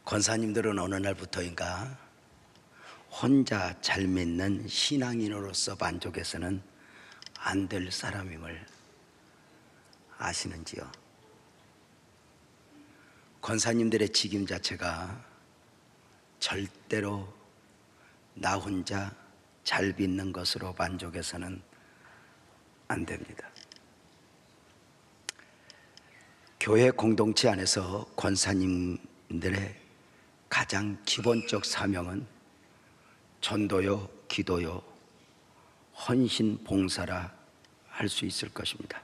권사님들은 어느 날부터인가 혼자 잘 믿는 신앙인으로서 만족해서는 안 될 사람임을 아시는지요? 권사님들의 직임 자체가 절대로 나 혼자 잘 믿는 것으로 만족해서는 안 됩니다. 교회 공동체 안에서 권사님들의 가장 기본적 사명은 전도요, 기도요, 헌신, 봉사라 할 수 있을 것입니다.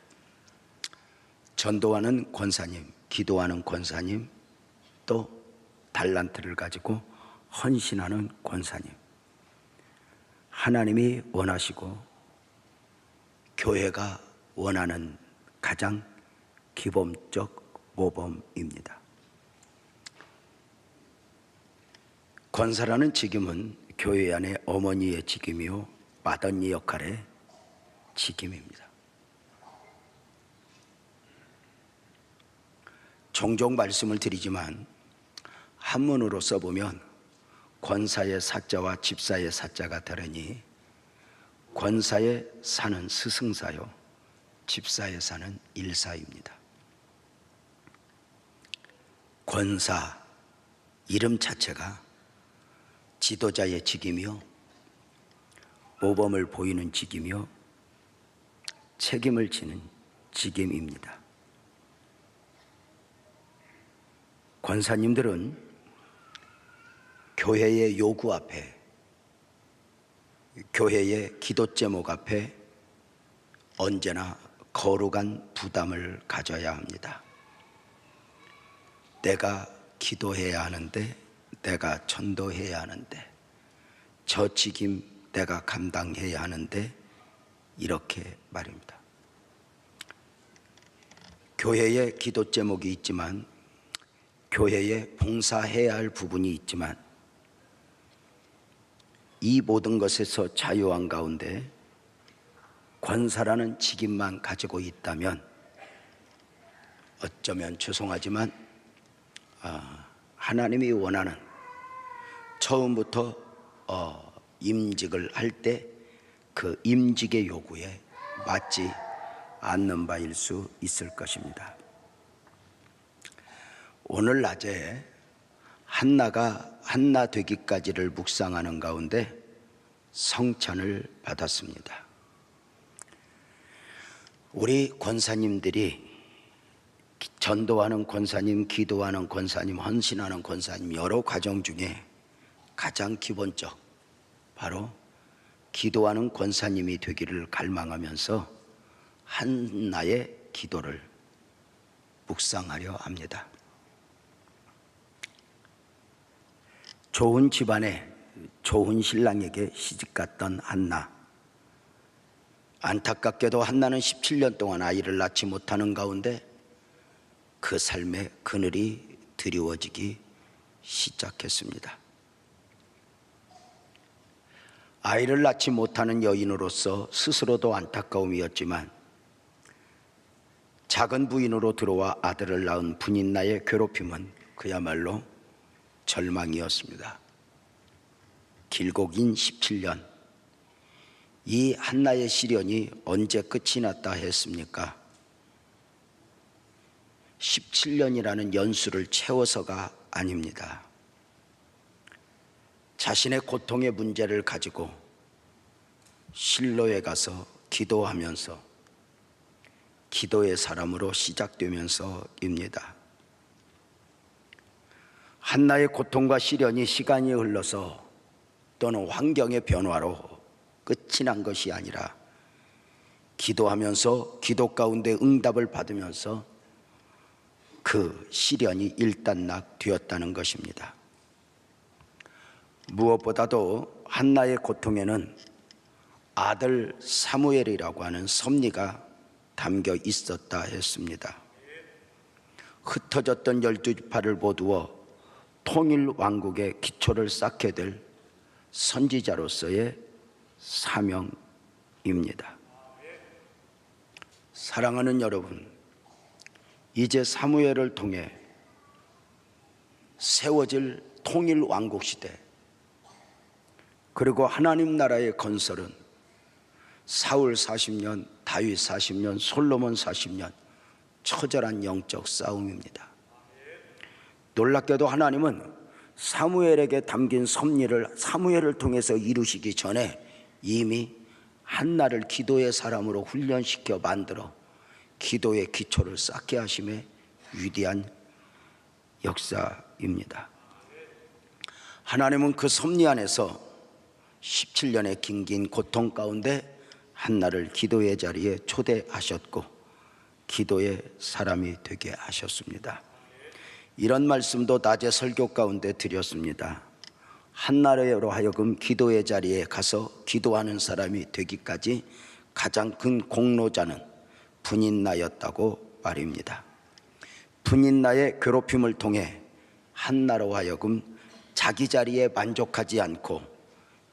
전도하는 권사님, 기도하는 권사님, 또 달란트를 가지고 헌신하는 권사님, 하나님이 원하시고 교회가 원하는 가장 기본적 모범입니다. 권사라는 직임은 교회 안에 어머니의 직임이요 마더니 역할의 직임입니다. 종종 말씀을 드리지만 한문으로 써보면 권사의 사자와 집사의 사자가 다르니 권사의 사는 스승사요 집사의 사는 일사입니다. 권사 이름 자체가 지도자의 직임이요 모범을 보이는 직임이요 책임을 지는 직임입니다. 권사님들은 교회의 요구 앞에, 교회의 기도 제목 앞에 언제나 거룩한 부담을 가져야 합니다. 내가 기도해야 하는데, 내가 전도해야 하는데, 저 직임 내가 감당해야 하는데, 이렇게 말입니다. 교회에 기도 제목이 있지만, 교회에 봉사해야 할 부분이 있지만, 이 모든 것에서 자유한 가운데 권사라는 직임만 가지고 있다면 어쩌면 죄송하지만 하나님이 원하는 처음부터 임직을 할 때 그 임직의 요구에 맞지 않는 바일 수 있을 것입니다. 오늘 낮에 한나가 한나 되기까지를 묵상하는 가운데 성찬을 받았습니다. 우리 권사님들이 전도하는 권사님, 기도하는 권사님, 헌신하는 권사님 여러 과정 중에 가장 기본적 바로 기도하는 권사님이 되기를 갈망하면서 한나의 기도를 묵상하려 합니다. 좋은 집안에 좋은 신랑에게 시집갔던 한나. 안타깝게도 한나는 17년 동안 아이를 낳지 못하는 가운데 그 삶의 그늘이 드리워지기 시작했습니다. 아이를 낳지 못하는 여인으로서 스스로도 안타까움이었지만 작은 부인으로 들어와 아들을 낳은 분인나의 괴롭힘은 그야말로 절망이었습니다. 길고 긴 17년, 이 한나의 시련이 언제 끝이 났다 했습니까? 17년이라는 연수를 채워서가 아닙니다. 자신의 고통의 문제를 가지고 실로에 가서 기도하면서 기도의 사람으로 시작되면서입니다. 한나의 고통과 시련이 시간이 흘러서 또는 환경의 변화로 끝이 난 것이 아니라 기도하면서 기도 가운데 응답을 받으면서 그 시련이 일단락되었다는 것입니다. 무엇보다도 한나의 고통에는 아들 사무엘이라고 하는 섭리가 담겨 있었다 했습니다. 흩어졌던 12지파를 모두어 통일 왕국의 기초를 쌓게 될 선지자로서의 사명입니다. 사랑하는 여러분, 이제 사무엘을 통해 세워질 통일 왕국 시대, 그리고 하나님 나라의 건설은 사울 40년, 다윗 40년, 솔로몬 40년 처절한 영적 싸움입니다. 놀랍게도 하나님은 사무엘에게 담긴 섭리를 사무엘을 통해서 이루시기 전에 이미 한나를 기도의 사람으로 훈련시켜 만들어 기도의 기초를 쌓게 하심의 위대한 역사입니다. 하나님은 그 섭리 안에서 17년의 긴긴 고통 가운데 한나를 기도의 자리에 초대하셨고 기도의 사람이 되게 하셨습니다. 이런 말씀도 낮에 설교 가운데 드렸습니다. 한나로 하여금 기도의 자리에 가서 기도하는 사람이 되기까지 가장 큰 공로자는 분인나였다고 말입니다. 분인나의 괴롭힘을 통해 한나로 하여금 자기 자리에 만족하지 않고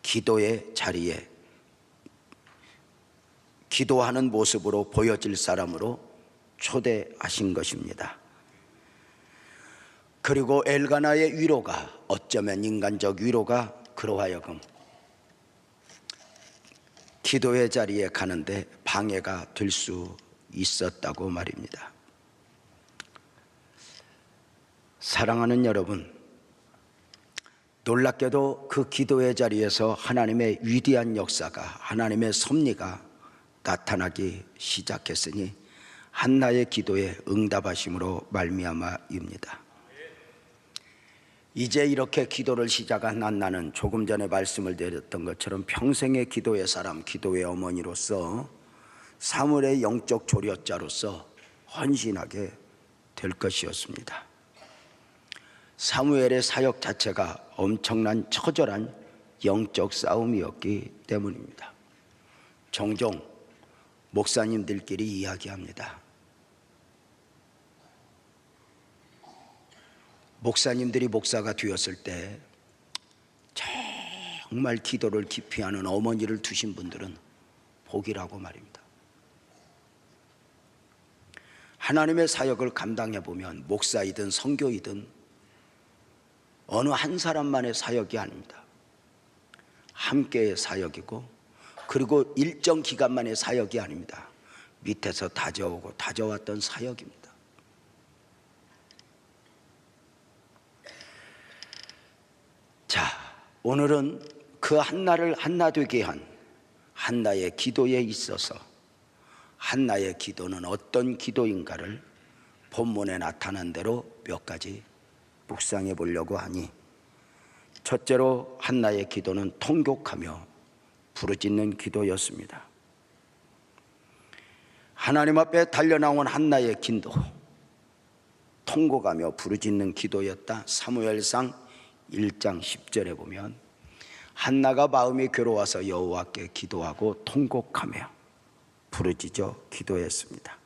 기도의 자리에 기도하는 모습으로 보여질 사람으로 초대하신 것입니다. 그리고 엘가나의 위로가, 어쩌면 인간적 위로가 그로 하여금 기도의 자리에 가는데 방해가 될 수 있었다고 말입니다. 사랑하는 여러분, 놀랍게도 그 기도의 자리에서 하나님의 위대한 역사가, 하나님의 섭리가 나타나기 시작했으니 한나의 기도에 응답하심으로 말미암아입니다. 이제 이렇게 기도를 시작한 한나는 조금 전에 말씀을 드렸던 것처럼 평생의 기도의 사람, 기도의 어머니로서 사무엘의 영적 조력자로서 헌신하게 될 것이었습니다. 사무엘의 사역 자체가 엄청난 처절한 영적 싸움이었기 때문입니다. 종종 목사님들끼리 이야기합니다. 목사님들이 목사가 되었을 때 정말 기도를 깊이 하는 어머니를 두신 분들은 복이라고 말입니다. 하나님의 사역을 감당해 보면 목사이든 선교이든 어느 한 사람만의 사역이 아닙니다. 함께의 사역이고, 그리고 일정 기간만의 사역이 아닙니다. 밑에서 다져오고 다져왔던 사역입니다. 자, 오늘은 그 한나를 한나 되게 한 한나의 기도에 있어서 한나의 기도는 어떤 기도인가를 본문에 나타난 대로 몇 가지 묵상해 보려고 하니, 첫째로 한나의 기도는 통곡하며 부르짖는 기도였습니다. 하나님 앞에 달려나온 한나의 기도, 통곡하며 부르짖는 기도였다. 사무엘상 1장 10절에 보면 한나가 마음이 괴로워서 여호와께 기도하고 통곡하며 부르짖어 기도했습니다.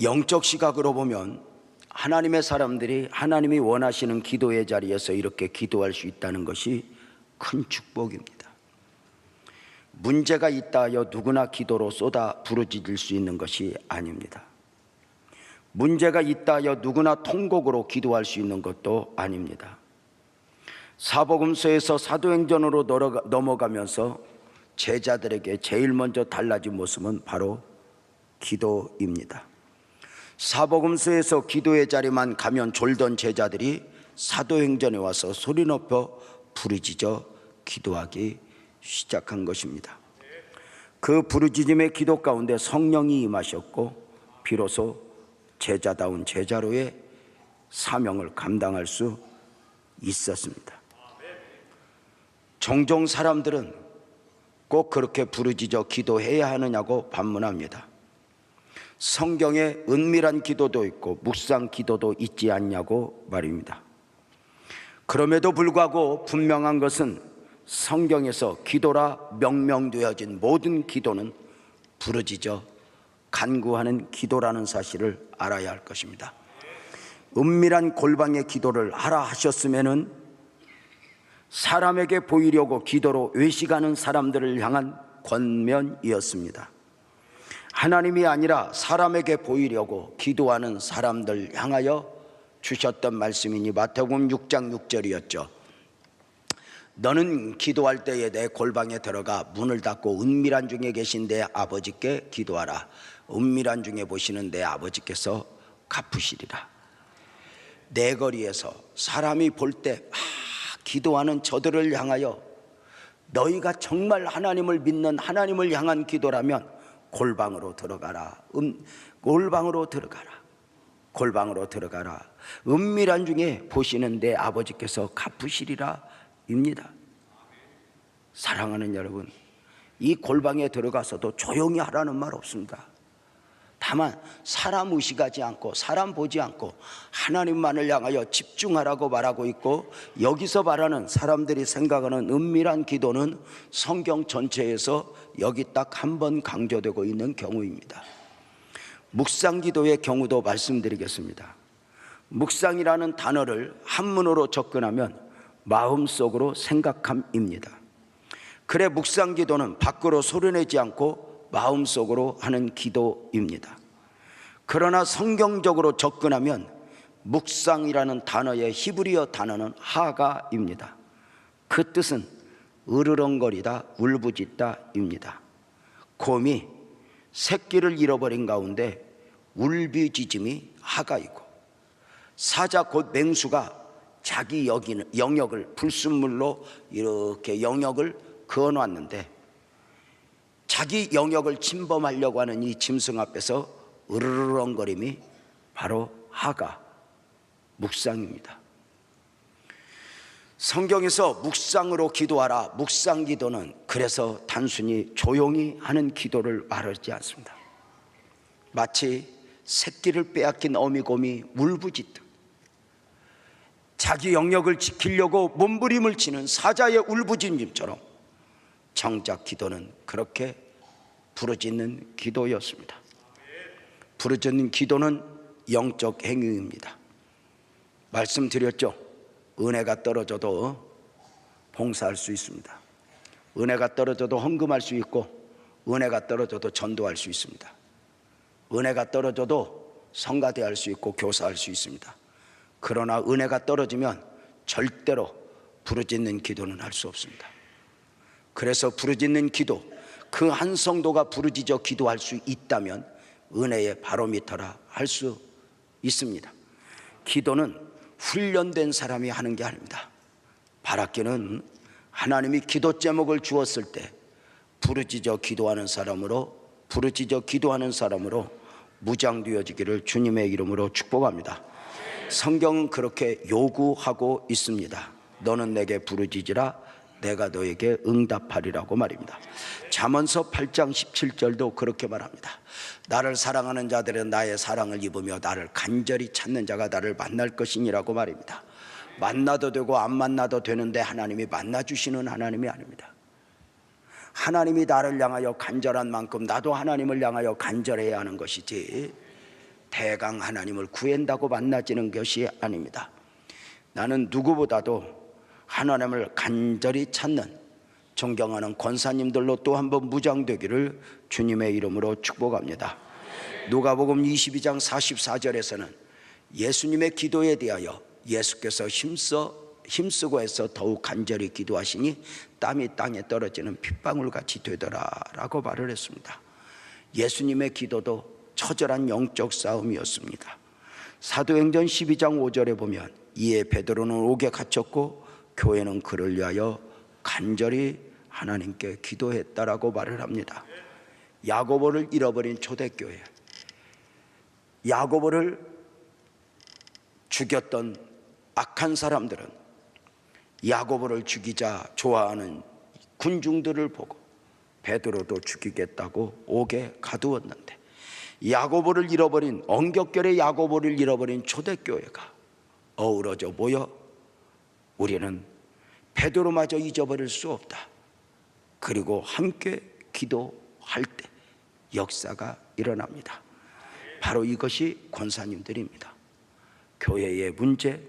영적 시각으로 보면 하나님의 사람들이 하나님이 원하시는 기도의 자리에서 이렇게 기도할 수 있다는 것이 큰 축복입니다. 문제가 있다 하여 누구나 기도로 쏟아 부르짖을 수 있는 것이 아닙니다. 문제가 있다 하여 누구나 통곡으로 기도할 수 있는 것도 아닙니다. 사복음서에서 사도행전으로 넘어가면서 제자들에게 제일 먼저 달라진 모습은 바로 기도입니다. 사복음서에서 기도의 자리만 가면 졸던 제자들이 사도행전에 와서 소리 높여 부르짖어 기도하기 시작한 것입니다. 그 부르짖음의 기도 가운데 성령이 임하셨고 비로소 제자다운 제자로의 사명을 감당할 수 있었습니다. 종종 사람들은 꼭 그렇게 부르짖어 기도해야 하느냐고 반문합니다. 성경에 은밀한 기도도 있고 묵상 기도도 있지 않냐고 말입니다. 그럼에도 불구하고 분명한 것은 성경에서 기도라 명명되어진 모든 기도는 부르짖어 간구하는 기도라는 사실을 알아야 할 것입니다. 은밀한 골방의 기도를 하라 하셨으면은 사람에게 보이려고 기도로 외식하는 사람들을 향한 권면이었습니다. 하나님이 아니라 사람에게 보이려고 기도하는 사람들 향하여 주셨던 말씀이니 마태복음 6장 6절이었죠. 너는 기도할 때에 내 골방에 들어가 문을 닫고 은밀한 중에 계신 내 아버지께 기도하라. 은밀한 중에 보시는 내 아버지께서 갚으시리라. 내 거리에서 사람이 볼 때 기도하는 저들을 향하여 너희가 정말 하나님을 믿는 하나님을 향한 기도라면 골방으로 들어가라. 골방으로 들어가라. 골방으로 들어가라. 은밀한 중에 보시는 내 아버지께서 갚으시리라 입니다. 사랑하는 여러분, 이 골방에 들어가서도 조용히 하라는 말 없습니다. 다만 사람 의식하지 않고 사람 보지 않고 하나님만을 향하여 집중하라고 말하고 있고, 여기서 말하는 사람들이 생각하는 은밀한 기도는 성경 전체에서 여기 딱 한 번 강조되고 있는 경우입니다. 묵상 기도의 경우도 말씀드리겠습니다. 묵상이라는 단어를 한문으로 접근하면 마음속으로 생각함입니다. 그래, 묵상 기도는 밖으로 소리내지 않고 마음속으로 하는 기도입니다. 그러나 성경적으로 접근하면 묵상이라는 단어의 히브리어 단어는 하가입니다. 그 뜻은 으르렁거리다, 울부짖다입니다. 곰이 새끼를 잃어버린 가운데 울부짖음이 하가이고, 사자 곧 맹수가 자기 영역을 불순물로 이렇게 영역을 그어놨는데 자기 영역을 침범하려고 하는 이 짐승 앞에서 으르렁거림이 바로 하가, 묵상입니다. 성경에서 묵상으로 기도하라, 묵상 기도는 그래서 단순히 조용히 하는 기도를 말하지 않습니다. 마치 새끼를 빼앗긴 어미곰이 울부짖듯 자기 영역을 지키려고 몸부림을 치는 사자의 울부짖음처럼 정작 기도는 그렇게 부르짖는 기도였습니다. 부르짖는 기도는 영적 행위입니다. 말씀드렸죠. 은혜가 떨어져도 봉사할 수 있습니다. 은혜가 떨어져도 헌금할 수 있고, 은혜가 떨어져도 전도할 수 있습니다. 은혜가 떨어져도 성가대할 수 있고 교사할 수 있습니다. 그러나 은혜가 떨어지면 절대로 부르짖는 기도는 할 수 없습니다. 그래서 부르짖는 기도, 그 한 성도가 부르짖어 기도할 수 있다면 은혜의 바로미터라 할 수 있습니다. 기도는 훈련된 사람이 하는 게 아닙니다. 바라기는 하나님이 기도 제목을 주었을 때 부르짖어 기도하는 사람으로 무장되어지기를 주님의 이름으로 축복합니다. 성경은 그렇게 요구하고 있습니다. 너는 내게 부르짖으라, 내가 너에게 응답하리라고 말입니다. 잠언서 8장 17절도 그렇게 말합니다. 나를 사랑하는 자들은 나의 사랑을 입으며 나를 간절히 찾는 자가 나를 만날 것이니라고 말입니다. 만나도 되고 안 만나도 되는데 하나님이 만나주시는 하나님이 아닙니다. 하나님이 나를 향하여 간절한 만큼 나도 하나님을 향하여 간절해야 하는 것이지 대강 하나님을 구한다고 만나지는 것이 아닙니다. 나는 누구보다도 하나님을 간절히 찾는 존경하는 권사님들로 또 한 번 무장되기를 주님의 이름으로 축복합니다. 누가복음 22장 44절에서는 예수님의 기도에 대하여 예수께서 힘쓰고 해서 더욱 간절히 기도하시니 땀이 땅에 떨어지는 핏방울같이 되더라라고 말을 했습니다. 예수님의 기도도 처절한 영적 싸움이었습니다. 사도행전 12장 5절에 보면 이에 베드로는 옥에 갇혔고 교회는 그를 위하여 간절히 하나님께 기도했다라고 말을 합니다. 야고보를 잃어버린 초대교회, 야고보를 죽였던 악한 사람들은 야고보를 죽이자 좋아하는 군중들을 보고 베드로도 죽이겠다고 옥에 가두었는데, 야고보를 잃어버린, 언격결에 야고보를 잃어버린 초대교회가 어우러져 모여 우리는 베드로마저 잊어버릴 수 없다, 그리고 함께 기도할 때 역사가 일어납니다. 바로 이것이 권사님들입니다. 교회의 문제,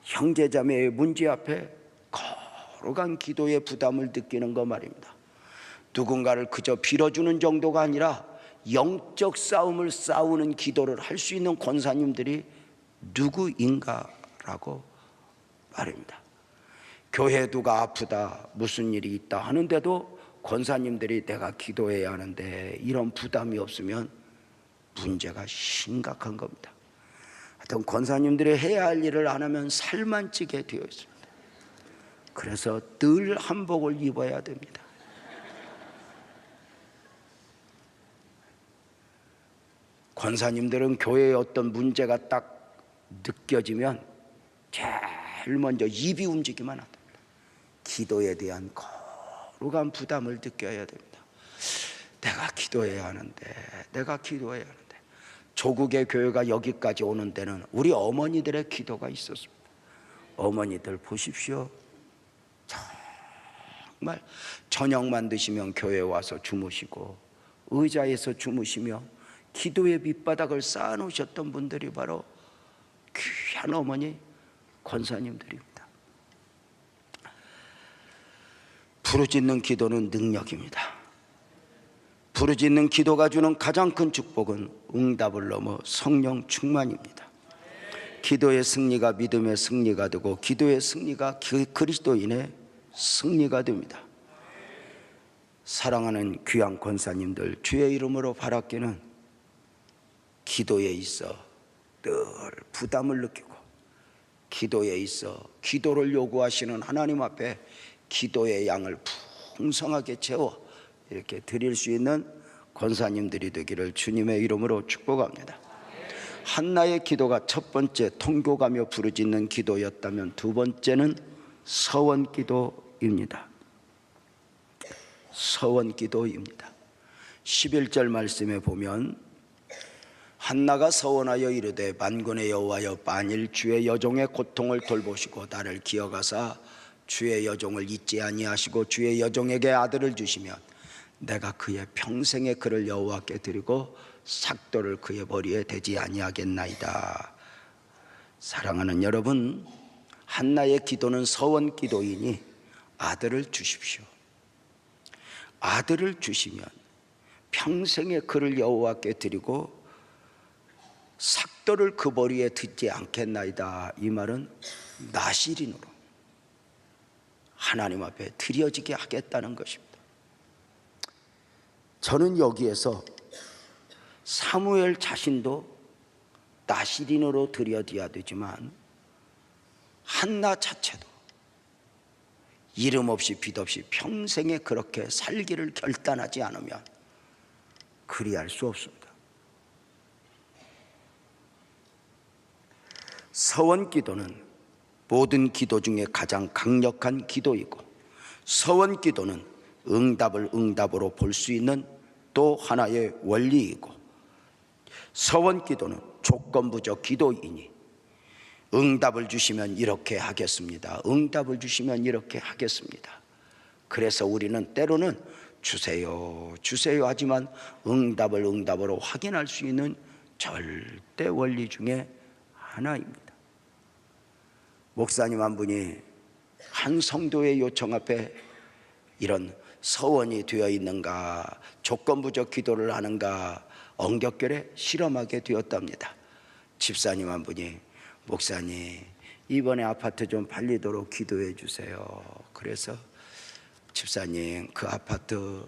형제자매의 문제 앞에 거룩한 기도의 부담을 느끼는 것 말입니다. 누군가를 그저 빌어주는 정도가 아니라 영적 싸움을 싸우는 기도를 할 수 있는 권사님들이 누구인가라고 말입니다. 교회 누가 아프다, 무슨 일이 있다 하는데도 권사님들이 내가 기도해야 하는데 이런 부담이 없으면 문제가 심각한 겁니다. 하여튼 권사님들이 해야 할 일을 안 하면 살만 찌게 되어 있습니다. 그래서 늘 한복을 입어야 됩니다. 권사님들은 교회에 어떤 문제가 딱 느껴지면 제일 먼저 입이 움직이면 안 됩니다. 기도에 대한 거룩한 부담을 느껴야 됩니다. 내가 기도해야 하는데, 내가 기도해야 하는데. 조국의 교회가 여기까지 오는 데는 우리 어머니들의 기도가 있었습니다. 어머니들 보십시오. 정말 저녁만 드시면 교회에 와서 주무시고 의자에서 주무시며 기도의 밑바닥을 쌓아놓으셨던 분들이 바로 귀한 어머니 권사님들입니다. 부르짖는 기도는 능력입니다. 부르짖는 기도가 주는 가장 큰 축복은 응답을 넘어 성령 충만입니다. 기도의 승리가 믿음의 승리가 되고 기도의 승리가 그리스도인의 승리가 됩니다. 사랑하는 귀한 권사님들, 주의 이름으로 바라기는 기도에 있어 늘 부담을 느끼고 기도에 있어 기도를 요구하시는 하나님 앞에 기도의 양을 풍성하게 채워 이렇게 드릴 수 있는 권사님들이 되기를 주님의 이름으로 축복합니다. 한나의 기도가 첫 번째 통곡하며 부르짖는 기도였다면 두 번째는 서원 기도입니다. 서원 기도입니다. 11절 말씀에 보면 한나가 서원하여 이르되 만군의 여호와여 만일 주의 여종의 고통을 돌보시고 나를 기억하사 주의 여종을 잊지 아니하시고 주의 여종에게 아들을 주시면 내가 그의 평생의 그를 여호와께 드리고 삭도를 그의 머리에 대지 아니하겠나이다. 사랑하는 여러분, 한나의 기도는 서원 기도이니 아들을 주십시오. 아들을 주시면 평생의 그를 여호와께 드리고 삭도를 그 머리에 듣지 않겠나이다. 이 말은 나실인으로 하나님 앞에 드려지게 하겠다는 것입니다. 저는 여기에서 사무엘 자신도 나실인으로 드려져야 되지만 한나 자체도 이름 없이 빛 없이 평생에 그렇게 살기를 결단하지 않으면 그리할 수 없습니다. 서원 기도는 모든 기도 중에 가장 강력한 기도이고 서원 기도는 응답을 응답으로 볼 수 있는 또 하나의 원리이고 서원 기도는 조건부적 기도이니 응답을 주시면 이렇게 하겠습니다. 응답을 주시면 이렇게 하겠습니다. 그래서 우리는 때로는 주세요 주세요 하지만 응답으로 확인할 수 있는 절대 원리 중에 하나입니다. 목사님 한 분이 한 성도의 요청 앞에 이런 서원이 되어 있는가, 조건부적 기도를 하는가 엉겹결에 실험하게 되었답니다. 집사님 한 분이 목사님 이번에 아파트 좀 팔리도록 기도해 주세요. 그래서 집사님 그 아파트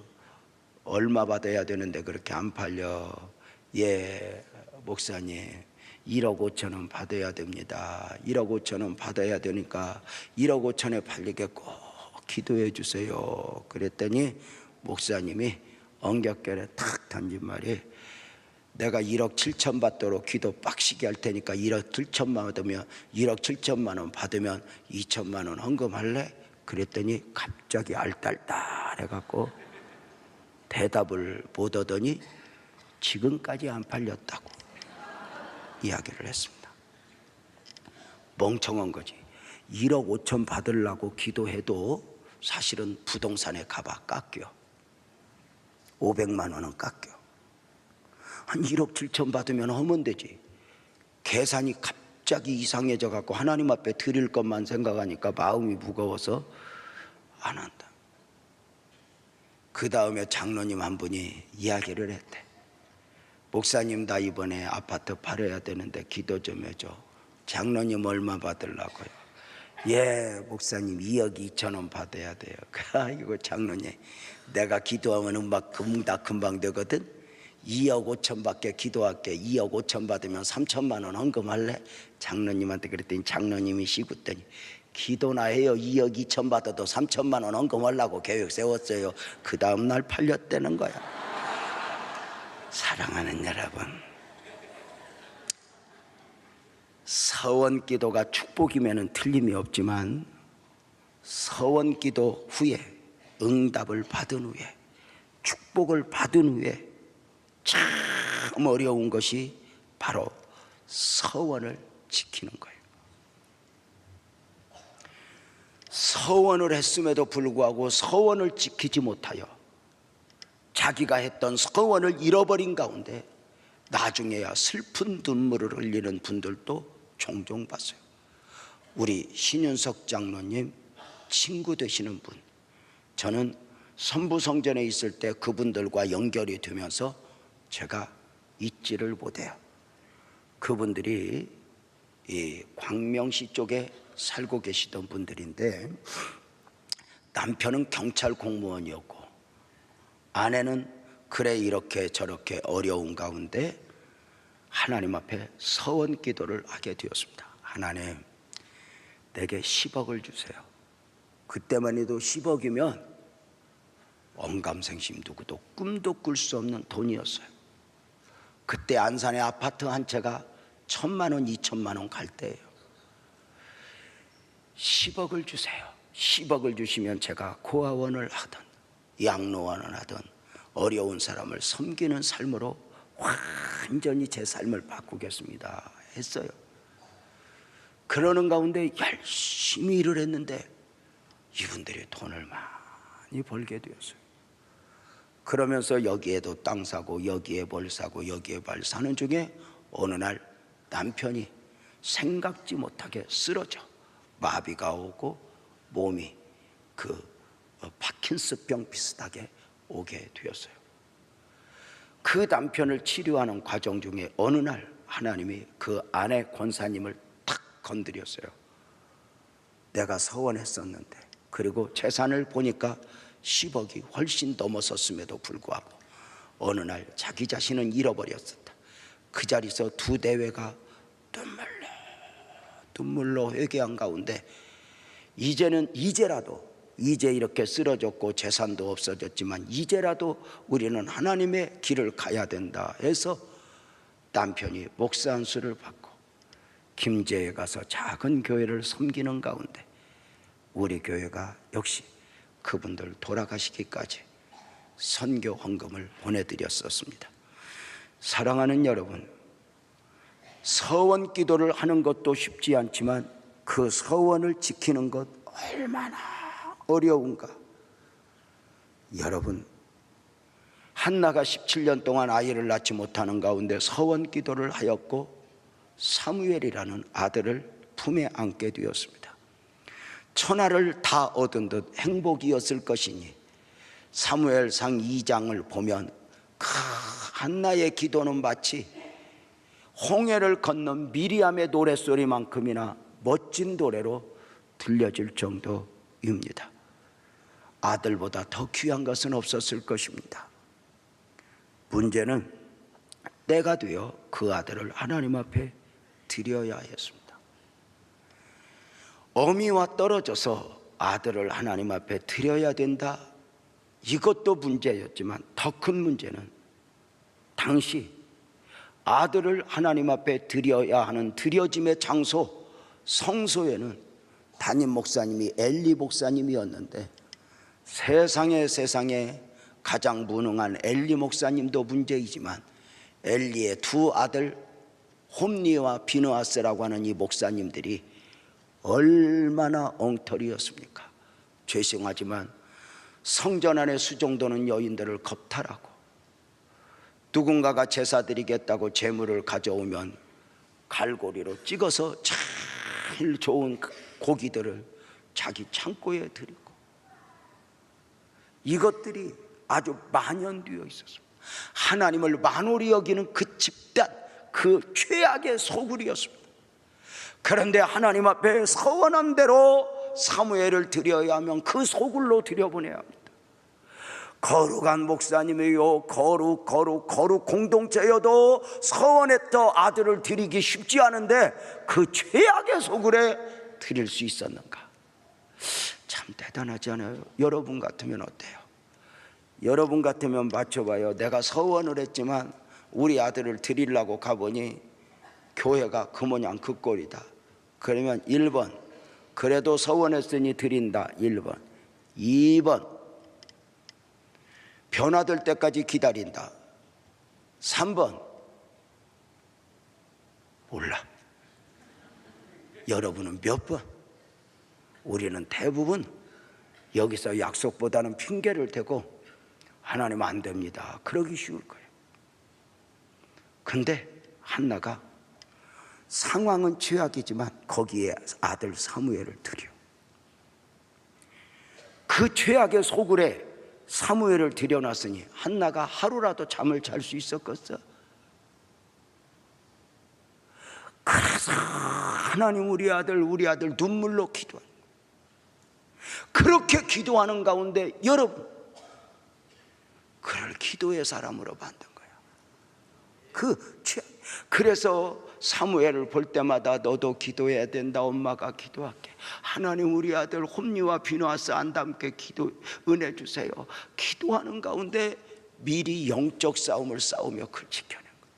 얼마 받아야 되는데 그렇게 안 팔려? 예 목사님 1억 5천원 받아야 됩니다. 1억 5천원 받아야 되니까 1억 5천에 팔리게 꼭 기도해 주세요. 그랬더니 목사님이 엉겹결에 탁 던진 말이 내가 1억 7천 받도록 기도 빡시게 할 테니까 1억 7천만 받으면 1억 7천만 원 받으면 2천만 원 헌금할래? 그랬더니 갑자기 알딸딸 해갖고 대답을 못 하더니 지금까지 안 팔렸다고 이야기를 했습니다. 멍청한 거지. 1억 5천 받으려고 기도해도 사실은 부동산에 가봐 깎여. 500만 원은 깎여. 한 1억 7천 받으면 하면 되지. 계산이 갑자기 이상해져 갖고 하나님 앞에 드릴 것만 생각하니까 마음이 무거워서 안 한다. 그 다음에 장로님 한 분이 이야기를 했대. 목사님 나 이번에 아파트 팔아야 되는데 기도 좀 해줘. 장로님 얼마 받으려고요? 예, 목사님 2억 2천원 받아야 돼요. 아이고 장로님, 내가 기도하면 응답 금방 되거든. 2억 5천 받게 기도할게. 2억 5천 받으면 3천만 원 헌금할래? 장로님한테 그랬더니 장로님이 시굿더니 기도나 해요. 2억 2천 받아도 3천만 원 헌금하려고 계획 세웠어요. 그 다음날 팔렸다는 거야. 사랑하는 여러분, 서원 기도가 축복이면 틀림이 없지만 서원 기도 후에 응답을 받은 후에 축복을 받은 후에 참 어려운 것이 바로 서원을 지키는 거예요. 서원을 했음에도 불구하고 서원을 지키지 못하여 자기가 했던 서원을 잃어버린 가운데 나중에야 슬픈 눈물을 흘리는 분들도 종종 봤어요. 우리 신윤석 장로님 친구 되시는 분, 저는 선부성전에 있을 때 그분들과 연결이 되면서 제가 잊지를 못해요. 그분들이 이 광명시 쪽에 살고 계시던 분들인데 남편은 경찰 공무원이었고 아내는 그래 이렇게 저렇게 어려운 가운데 하나님 앞에 서원 기도를 하게 되었습니다. 하나님, 내게 10억을 주세요. 그때만 해도 10억이면 언감생심 누구도 꿈도 꿀 수 없는 돈이었어요. 그때 안산의 아파트 한 채가 1,000만 원, 2천만 원 갈 때예요. 10억을 주세요. 10억을 주시면 제가 고아원을 하든 양로원을 하든 어려운 사람을 섬기는 삶으로 완전히 제 삶을 바꾸겠습니다 했어요. 그러는 가운데 열심히 일을 했는데 이분들이 돈을 많이 벌게 되었어요. 그러면서 여기에도 땅 사고 여기에 뭘 사고 여기에 뭘 사는 중에 어느 날 남편이 생각지 못하게 쓰러져 마비가 오고 몸이 파킨슨병 비슷하게 오게 되었어요. 그 남편을 치료하는 과정 중에 어느 날 하나님이 그 아내 권사님을 탁 건드렸어요. 내가 서원했었는데, 그리고 재산을 보니까 10억이 훨씬 넘어섰음에도 불구하고 어느 날 자기 자신은 잃어버렸었다. 그 자리에서 두 대회가 눈물로 회개한 가운데 이제 이렇게 쓰러졌고 재산도 없어졌지만 이제라도 우리는 하나님의 길을 가야 된다 해서 남편이 목사 안수를 받고 김제에 가서 작은 교회를 섬기는 가운데 우리 교회가 역시 그분들 돌아가시기까지 선교 헌금을 보내드렸었습니다. 사랑하는 여러분, 서원 기도를 하는 것도 쉽지 않지만 그 서원을 지키는 것 얼마나 어려운가. 여러분, 한나가 17년 동안 아이를 낳지 못하는 가운데 서원 기도를 하였고 사무엘이라는 아들을 품에 안게 되었습니다. 천하를 다 얻은 듯 행복이었을 것이니 사무엘상 2장을 보면 그 한나의 기도는 마치 홍해를 건넌 미리암의 노랫소리만큼이나 멋진 노래로 들려질 정도입니다. 아들보다 더 귀한 것은 없었을 것입니다. 문제는 때가 되어 그 아들을 하나님 앞에 드려야 했습니다. 어미와 떨어져서 아들을 하나님 앞에 드려야 된다, 이것도 문제였지만 더 큰 문제는 당시 아들을 하나님 앞에 드려야 하는 드려짐의 장소 성소에는 담임 목사님이 엘리 목사님이었는데 세상에 가장 무능한 엘리 목사님도 문제이지만 엘리의 두 아들 홈니와 비느하스라고 하는 이 목사님들이 얼마나 엉터리였습니까? 죄송하지만 성전 안에 수종도는 여인들을 겁탈하고 누군가가 제사 드리겠다고 제물을 가져오면 갈고리로 찍어서 제일 좋은 고기들을 자기 창고에 드리고, 이것들이 아주 만연되어 있었습니다. 하나님을 만홀히 여기는 그 집단, 그 죄악의 소굴이었습니다. 그런데 하나님 앞에 서원한 대로 사무엘을 드려야 하면 그 소굴로 들여보내야 합니다. 거룩한 목사님이요, 거룩 공동체여도 서원했던 아들을 드리기 쉽지 않은데 그 죄악의 소굴에 드릴 수 있었는가? 참 대단하지 않아요? 여러분 같으면 어때요? 여러분 같으면 맞춰봐요. 내가 서원을 했지만 우리 아들을 드리려고 가보니 교회가 그 모양 그 꼴이다. 그러면 1번, 그래도 서원했으니 드린다. 1번. 2번, 변화될 때까지 기다린다. 3번, 몰라. 여러분은 몇 번? 우리는 대부분 여기서 약속보다는 핑계를 대고 하나님 안 됩니다, 그러기 쉬울 거예요. 근데 한나가 상황은 죄악이지만 거기에 아들 사무엘을 드려. 그 죄악의 소굴에 사무엘을 들여놨으니 한나가 하루라도 잠을 잘 수 있었겠어? 그래서 하나님 우리 아들 눈물로 기도하는, 그렇게 기도하는 가운데 여러분, 그를 기도의 사람으로 만든 거야. 그래서 사무엘을 볼 때마다 너도 기도해야 된다. 엄마가 기도할게. 하나님 우리 아들 홈리와 비누아스 안담께 은혜 주세요. 기도하는 가운데 미리 영적 싸움을 싸우며 그를 지켜낸 거예요.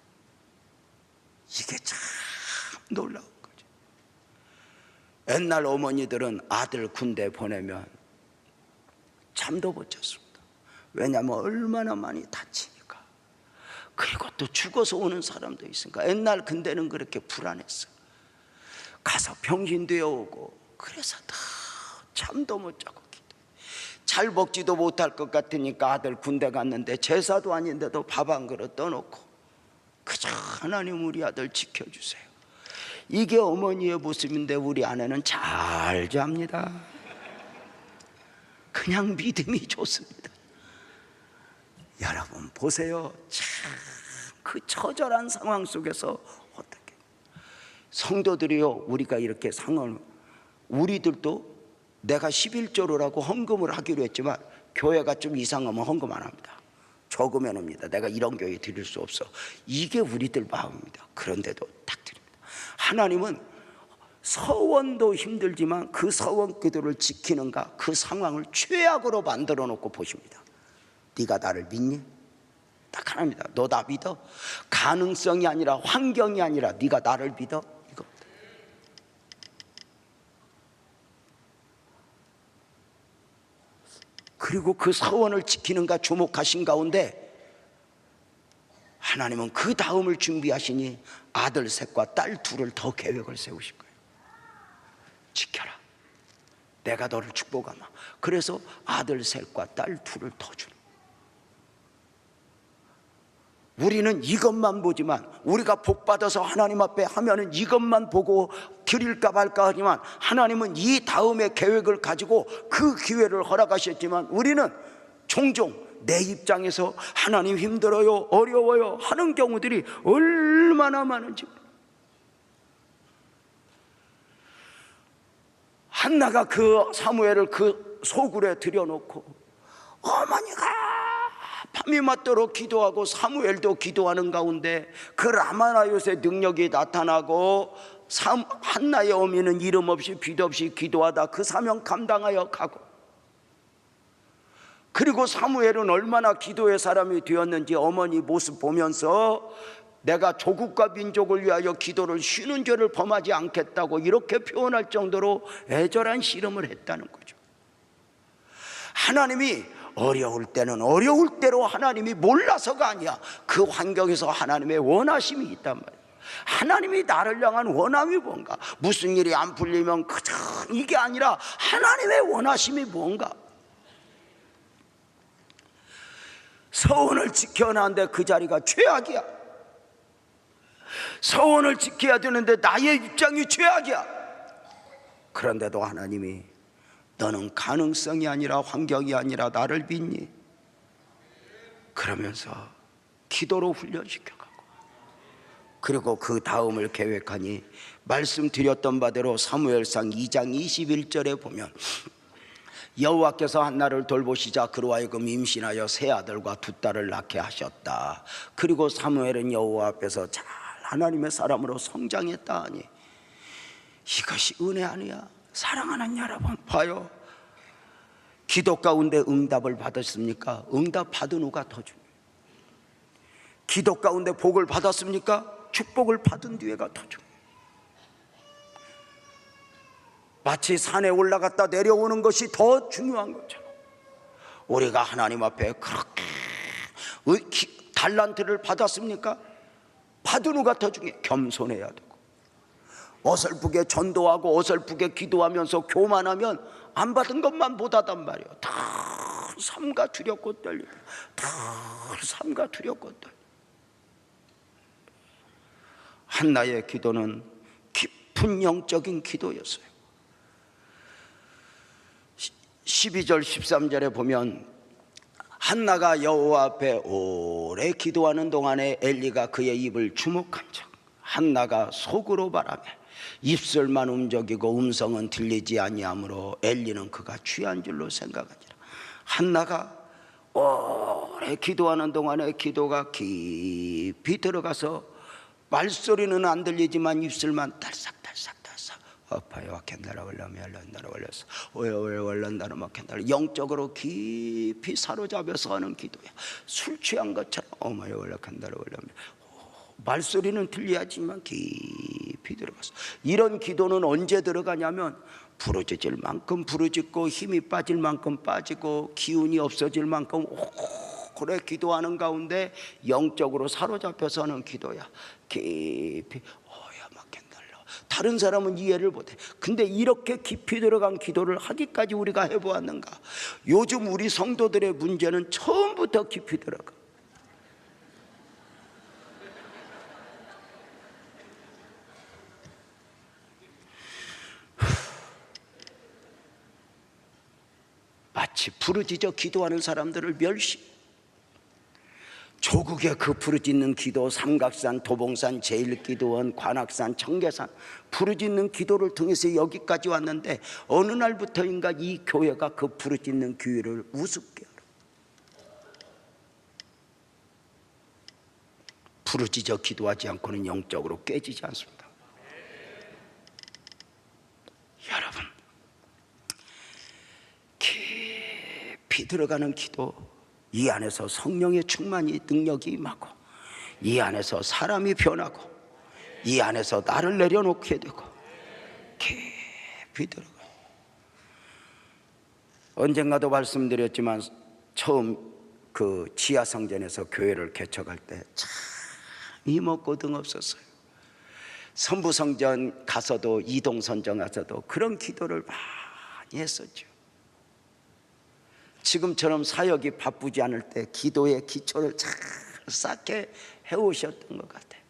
이게 참 놀라운 거죠. 옛날 어머니들은 아들 군대 보내면 잠도 못 잤습니다. 왜냐하면 얼마나 많이 다치니까. 그리고 또 죽어서 오는 사람도 있으니까. 옛날 군대는 그렇게 불안했어. 가서 병신되어 오고, 그래서 다 잠도 못 자고 잘 먹지도 못할 것 같으니까 아들 군대 갔는데 제사도 아닌데도 밥 한 그릇 떠놓고 그저 하나님 우리 아들 지켜주세요. 이게 어머니의 모습인데 우리 아내는 잘 잡니다. 그냥 믿음이 좋습니다. 여러분 보세요. 참 그 처절한 상황 속에서 어떻게 성도들이요, 우리가 이렇게 상황을, 우리들도 내가 11조를 헌금을 하기로 했지만 교회가 좀 이상하면 헌금 안 합니다. 적으면 옵니다. 내가 이런 교회 드릴 수 없어. 이게 우리들 마음입니다. 그런데도 딱 드립니다. 하나님은 서원도 힘들지만 그 서원 기도를 지키는가, 그 상황을 최악으로 만들어 놓고 보십니다. 네가 나를 믿니? 딱 하나입니다. 너 나 믿어? 가능성이 아니라 환경이 아니라 네가 나를 믿어? 이거. 그리고 그 서원을 지키는가 주목하신 가운데 하나님은 그 다음을 준비하시니 아들 셋과 딸 둘을 더 계획을 세우신 거예요. 지켜라, 내가 너를 축복하마. 그래서 아들 셋과 딸 둘을 더 주는. 우리는 이것만 보지만, 우리가 복받아서 하나님 앞에 하면은 이것만 보고 드릴까 말까 하지만 하나님은 이 다음의 계획을 가지고 그 기회를 허락하셨지만 우리는 종종 내 입장에서 하나님 힘들어요, 어려워요 하는 경우들이 얼마나 많은지. 한나가 그 사무엘을 그 소굴에 들여놓고 어머니가 밤이 맞도록 기도하고 사무엘도 기도하는 가운데 그 라마나요의 능력이 나타나고 한나의 어미는 이름 없이 빛 없이 기도하다 그 사명 감당하여 가고, 그리고 사무엘은 얼마나 기도의 사람이 되었는지 어머니 모습 보면서 내가 조국과 민족을 위하여 기도를 쉬는 죄를 범하지 않겠다고 이렇게 표현할 정도로 애절한 씨름을 했다는 거죠. 하나님이 어려울 때는 어려울 대로 하나님이 몰라서가 아니야. 그 환경에서 하나님의 원하심이 있단 말이야. 하나님이 나를 향한 원함이 뭔가, 무슨 일이 안 풀리면 그저 이게 아니라 하나님의 원하심이 뭔가. 서원을 지켜나는데 그 자리가 죄악이야. 서원을 지켜야 되는데 나의 입장이 죄악이야. 그런데도 하나님이 너는 가능성이 아니라 환경이 아니라 나를 믿니? 그러면서 기도로 훈련시켜가고, 그리고 그 다음을 계획하니 말씀드렸던 바대로 사무엘상 2장 21절에 보면 여호와께서 한나를 돌보시자 그로 하여금 임신하여 세 아들과 두 딸을 낳게 하셨다. 그리고 사무엘은 여호와 앞에서 잘 하나님의 사람으로 성장했다 하니 이것이 은혜 아니야? 사랑하는 여러분, 봐요. 기도 가운데 응답을 받았습니까? 응답 받은 후가 더 중요해요. 기도 가운데 복을 받았습니까? 축복을 받은 뒤에가 더 중요해요. 마치 산에 올라갔다 내려오는 것이 더 중요한 것처럼 우리가 하나님 앞에 그렇게 달란트를 받았습니까? 받은 후가 더 중요해요. 겸손해야 되고, 어설프게 전도하고 어설프게 기도하면서 교만하면 안 받은 것만 못하단 말이에요. 다 삼가 두렵고 떨리고, 다 삼가 두렵고 떨리고. 한나의 기도는 깊은 영적인 기도였어요. 12절 13절에 보면 한나가 여호와 앞에 오래 기도하는 동안에 엘리가 그의 입을 주목한즉 한나가 속으로 바라며 입술만 움직이고 음성은 들리지 아니하므로 엘리는 그가 취한 줄로 생각하니라. 한나가 오래 기도하는 동안에 기도가 깊이 들어가서 말소리는 안 들리지만 입술만 달싹달싹 어파이와 캔다라 올라며 얼른다라 올려서 오여오여 얼른다라 막 캔다라 영적으로 깊이 사로잡혀서 하는 기도야. 술 취한 것처럼 어머여 올라 캔다라 올라며 말소리는 들려야지만 깊이 들어가서. 이런 기도는 언제 들어가냐면 부르짖을 만큼 부르짖고 힘이 빠질 만큼 빠지고 기운이 없어질 만큼 오래 기도하는 가운데 영적으로 사로잡혀서 하는 기도야. 깊이 다른 사람은 이해를 못해. 근데 이렇게 깊이 들어간 기도를 하기까지 우리가 해보았는가? 요즘 우리 성도들의 문제는 처음부터 깊이 들어가. 마치 부르짖어 기도하는 사람들을 멸시. 조국의 그 부르짖는 기도, 삼각산, 도봉산, 제일기도원, 관악산, 청계산 부르짖는 기도를 통해서 여기까지 왔는데 어느 날부터인가 이 교회가 그 부르짖는 기회를 우습게 하라. 부르짖어 기도하지 않고는 영적으로 깨지지 않습니다. 여러분, 깊이 들어가는 기도, 이 안에서 성령의 충만이 능력이 임하고, 이 안에서 사람이 변하고, 이 안에서 나를 내려놓게 되고, 깊이 들어가. 언젠가도 말씀드렸지만 처음 그 지하성전에서 교회를 개척할 때 참 힘없고 등없었어요. 선부성전 가서도, 이동선전 가서도 그런 기도를 많이 했었죠. 지금처럼 사역이 바쁘지 않을 때 기도의 기초를 잘 쌓게 해오셨던 것 같아요.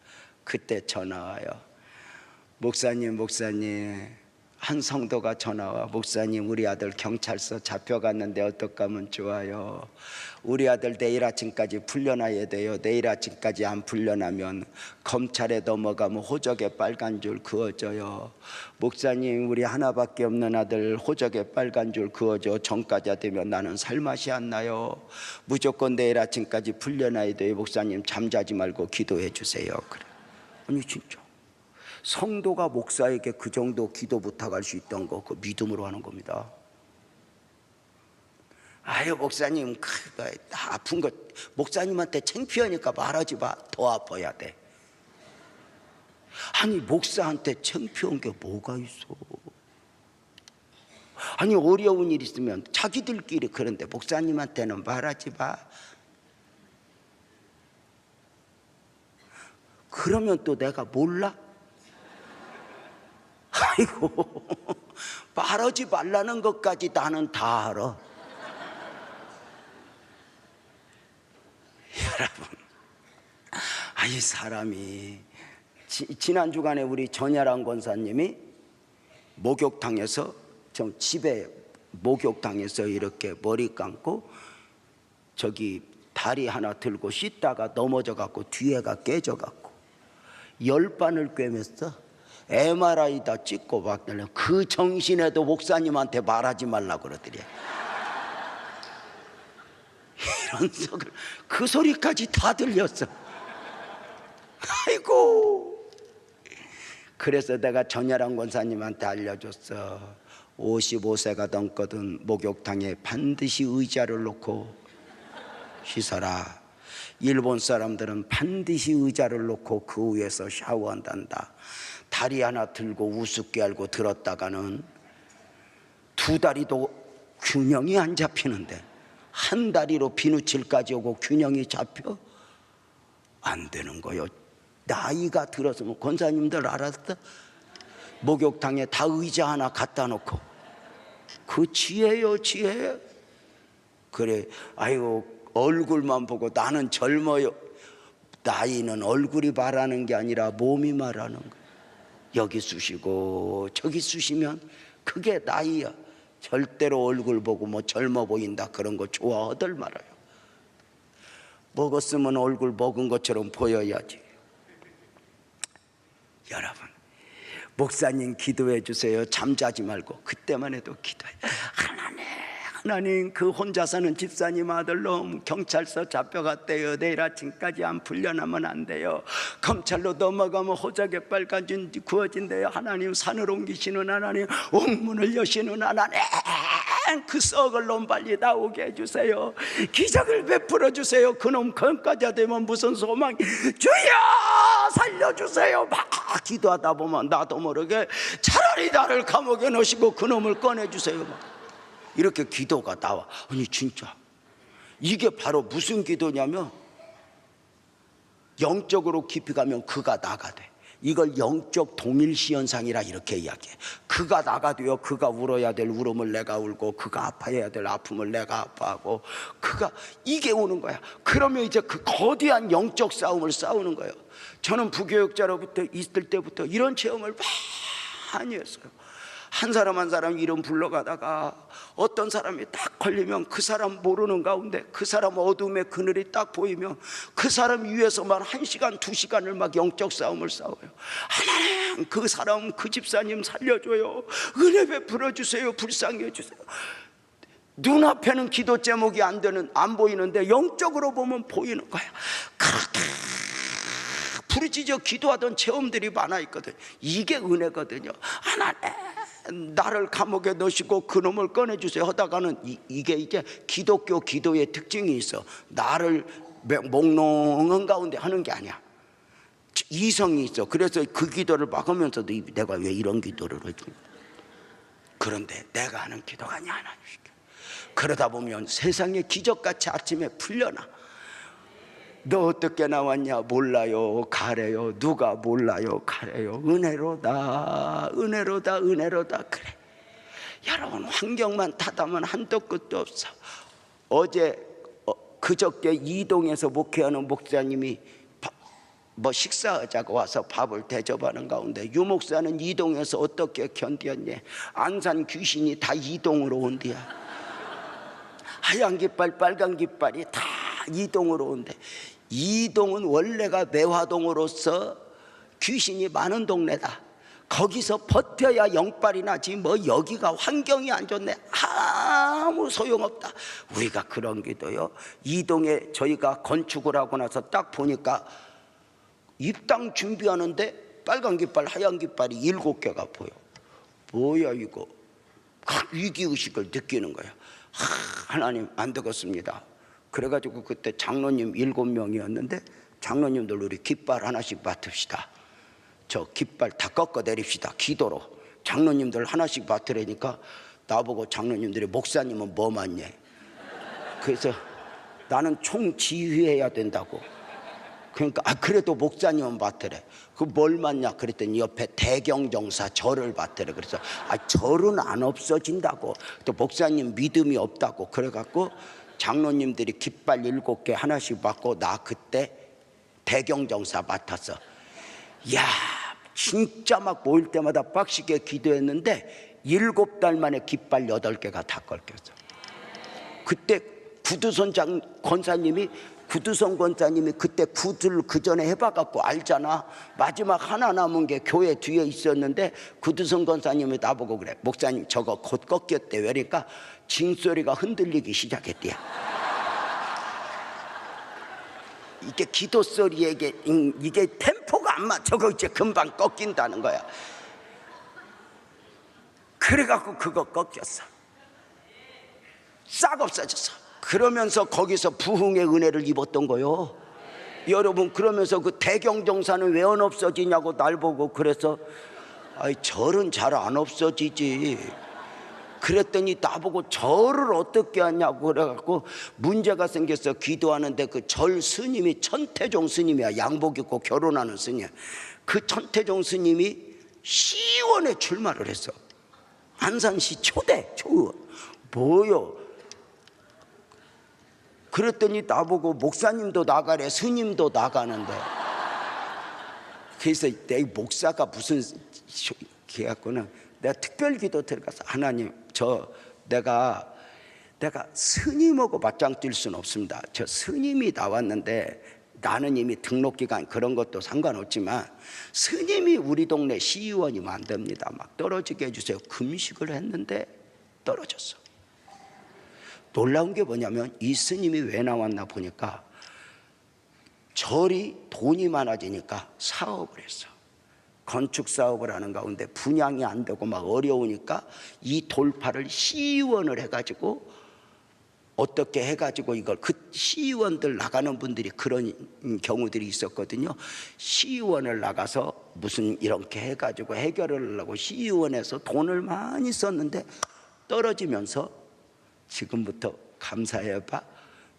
그때 전화 와요. 목사님 한 성도가 전화와, 목사님 우리 아들 경찰서 잡혀갔는데 어떻게 하면 좋아요? 우리 아들 내일 아침까지 풀려나야 돼요. 내일 아침까지 안 풀려나면 검찰에 넘어가면 호적에 빨간 줄 그어줘요. 목사님 우리 하나밖에 없는 아들 호적에 빨간 줄 그어줘. 전과자 되면 나는 살맛이 안 나요. 무조건 내일 아침까지 풀려나야 돼요. 목사님 잠자지 말고 기도해 주세요. 그래. 아니 진짜 성도가 목사에게 그 정도 기도 부탁할 수 있던 거, 그 믿음으로 하는 겁니다. 아유 목사님 나 아픈 거 목사님한테 창피하니까 말하지 마. 더 아파야 돼. 아니 목사한테 창피한 게 뭐가 있어? 아니 어려운 일 있으면 자기들끼리 그런데 목사님한테는 말하지 마. 그러면 또 내가 몰라? 아이고 말하지 말라는 것까지 나는 다 알아. 여러분, 이 사람이 지난 주간에 우리 전야란 권사님이 목욕탕에서 집에 목욕탕에서 이렇게 머리 감고 저기 다리 하나 들고 씻다가 넘어져 갖고 뒤에가 깨져 갖고 10반을 꿰맸어. MRI다 찍고 봤더니 그 정신에도 목사님한테 말하지 말라고 그러더래. 이런 소리, 그 소리까지 다 들렸어. 아이고. 그래서 내가 전열한 권사님한테 알려줬어. 55세가 넘거든 목욕탕에 반드시 의자를 놓고 씻어라. 일본 사람들은 반드시 의자를 놓고 그 위에서 샤워한단다. 다리 하나 들고 우습게 알고 들었다가는 두 다리도 균형이 안 잡히는데 한 다리로 비누칠까지 오고 균형이 잡혀? 안 되는 거요. 나이가 들어서면 권사님들 알았어? 목욕탕에 다 의자 하나 갖다 놓고 그 지혜요, 지혜. 그래, 아이고 얼굴만 보고 나는 젊어요. 나이는 얼굴이 말하는 게 아니라 몸이 말하는 거야. 여기 쑤시고 저기 쑤시면 그게 나이야. 절대로 얼굴 보고 뭐 젊어 보인다 그런 거 좋아하들 말아요. 먹었으면 얼굴 먹은 것처럼 보여야지. 여러분, 목사님 기도해 주세요. 잠자지 말고 그때만 해도 기도해. 하나님, 그 혼자 사는 집사님 아들놈 경찰서 잡혀갔대요. 내일 아침까지 안 풀려나면 안 돼요. 검찰로 넘어가면 호적에빨까지 구워진대요. 하나님, 산을 옮기시는 하나님, 옥문을 여시는 하나님, 그 썩을 놈 빨리 나오게 해주세요. 기적을 베풀어 주세요. 그놈 건까지 되면 무슨 소망이, 주여 살려주세요. 막 기도하다 보면 나도 모르게 차라리 나를 감옥에 넣으시고 그놈을 꺼내주세요. 이렇게 기도가 나와. 아니 진짜 이게 바로 무슨 기도냐면 영적으로 깊이 가면 그가 나가 돼. 이걸 영적 동일시 현상이라 이렇게 이야기해. 그가 나가 돼요. 그가 울어야 될 울음을 내가 울고, 그가 아파해야 될 아픔을 내가 아파하고, 그가 이게 오는 거야. 그러면 이제 그 거대한 영적 싸움을 싸우는 거예요. 저는 부교육자로부터 있을 때부터 이런 체험을 많이 했어요. 한 사람 한 사람 이름 불러가다가 어떤 사람이 딱 걸리면 그 사람 모르는 가운데 그 사람 어둠의 그늘이 딱 보이면 그 사람 위에서만 1시간 2시간을 막 영적 싸움을 싸워요. 하나님, 그 사람, 그 집사님 살려줘요. 은혜 베풀어 주세요. 불쌍해 주세요. 눈앞에는 기도 제목이 안 보이는데 영적으로 보면 보이는 거야. 그렇게 부르짖어 기도하던 체험들이 많아 있거든. 이게 은혜거든요. 하나님, 나를 감옥에 넣으시고 그놈을 꺼내주세요 하다가는 이게 이제 기독교 기도의 특징이 있어. 나를 몽롱한 가운데 하는 게 아니야. 이성이 있어. 그래서 그 기도를 막으면서도 내가 왜 이런 기도를 하지? 그런데 내가 하는 기도가 아니야. 그러다 보면 세상에 기적같이 아침에 풀려나. 너 어떻게 나왔냐? 몰라요. 가래요. 누가 몰라요? 가래요. 은혜로다, 은혜로다, 은혜로다. 그래. 여러분, 환경만 탓하면 한도 끝도 없어. 어제 그저께 이동에서 목회하는 목사님이 뭐 식사하자고 와서 밥을 대접하는 가운데 유 목사는 이동에서 어떻게 견뎠니? 안산 귀신이 다 이동으로 온대야. 하얀 깃발 빨간 깃발이 다 이동으로 온대. 이동은 원래가 매화동으로서 귀신이 많은 동네다. 거기서 버텨야 영빨이 나지 뭐 여기가 환경이 안 좋네 아무 소용없다. 우리가 그런 기도요. 이동에 저희가 건축을 하고 나서 딱 보니까 입당 준비하는데 빨간 깃발 하얀 깃발이 7개가 보여. 뭐야 이거. 위기의식을 느끼는 거야. 하나님 안 되겠습니다. 그래가지고 그때 장로님 7명이었는데 장로님들 우리 깃발 하나씩 맡읍시다. 저 깃발 다 꺾어 내립시다. 기도로 장로님들 하나씩 맡으라니까 나보고 장로님들이 목사님은 뭐 맡냐. 그래서 나는 총지휘해야 된다고. 그러니까 그래도 목사님은 맡으래. 그 뭘 맡냐 그랬더니 옆에 대경정사 절을 맡으래. 그래서 절은 안 없어진다고. 또 목사님 믿음이 없다고. 그래갖고 장로님들이 깃발 7개 하나씩 받고 나 그때 대경정사 맡았어. 야 진짜 막 모일 때마다 빡시게 기도했는데 7달 만에 깃발 8개가 다 꺾였어. 그때 구두선 권사님이 그때 구두를 그 전에 해봐갖고 알잖아. 마지막 하나 남은 게 교회 뒤에 있었는데 구두선 권사님이 나보고 그래, 목사님 저거 곧 꺾였대. 왜니까 징소리가 흔들리기 시작했대요. 이게 기도 소리에 이게 템포가 안 맞춰. 저거 이제 금방 꺾인다는 거야. 그래갖고 그거 꺾였어. 싹 없어졌어. 그러면서 거기서 부흥의 은혜를 입었던 거요. 여러분, 그러면서 그 대경정사는 왜 안 없어지냐고 날 보고 그래서 아이 절은 잘 안 없어지지. 그랬더니 나보고 절을 어떻게 하냐고 그래갖고 문제가 생겼어. 기도하는데 그 절 스님이 천태종 스님이야. 양복 입고 결혼하는 스님. 그 천태종 스님이 시의원에 출마를 했어. 안산시 초대 초의원. 뭐요? 그랬더니 나보고 목사님도 나가래, 스님도 나가는데. 그래서 내 목사가 무슨 기갖고는 내가 특별기도 들어가서 하나님, 내가 스님하고 맞짱 뜰 수는 없습니다. 저 스님이 나왔는데 나는 이미 등록기간 그런 것도 상관없지만 스님이 우리 동네 시의원이면 안 됩니다. 막 떨어지게 해주세요. 금식을 했는데 떨어졌어. 놀라운 게 뭐냐면 이 스님이 왜 나왔나 보니까 절이 돈이 많아지니까 사업을 했어. 건축 사업을 하는 가운데 분양이 안 되고 막 어려우니까 이 돌파를 시의원을 해가지고 어떻게 해가지고 이걸, 그 시의원들 나가는 분들이 그런 경우들이 있었거든요. 시의원을 나가서 무슨 이렇게 해가지고 해결을 하려고 시의원에서 돈을 많이 썼는데 떨어지면서 지금부터 감사해봐,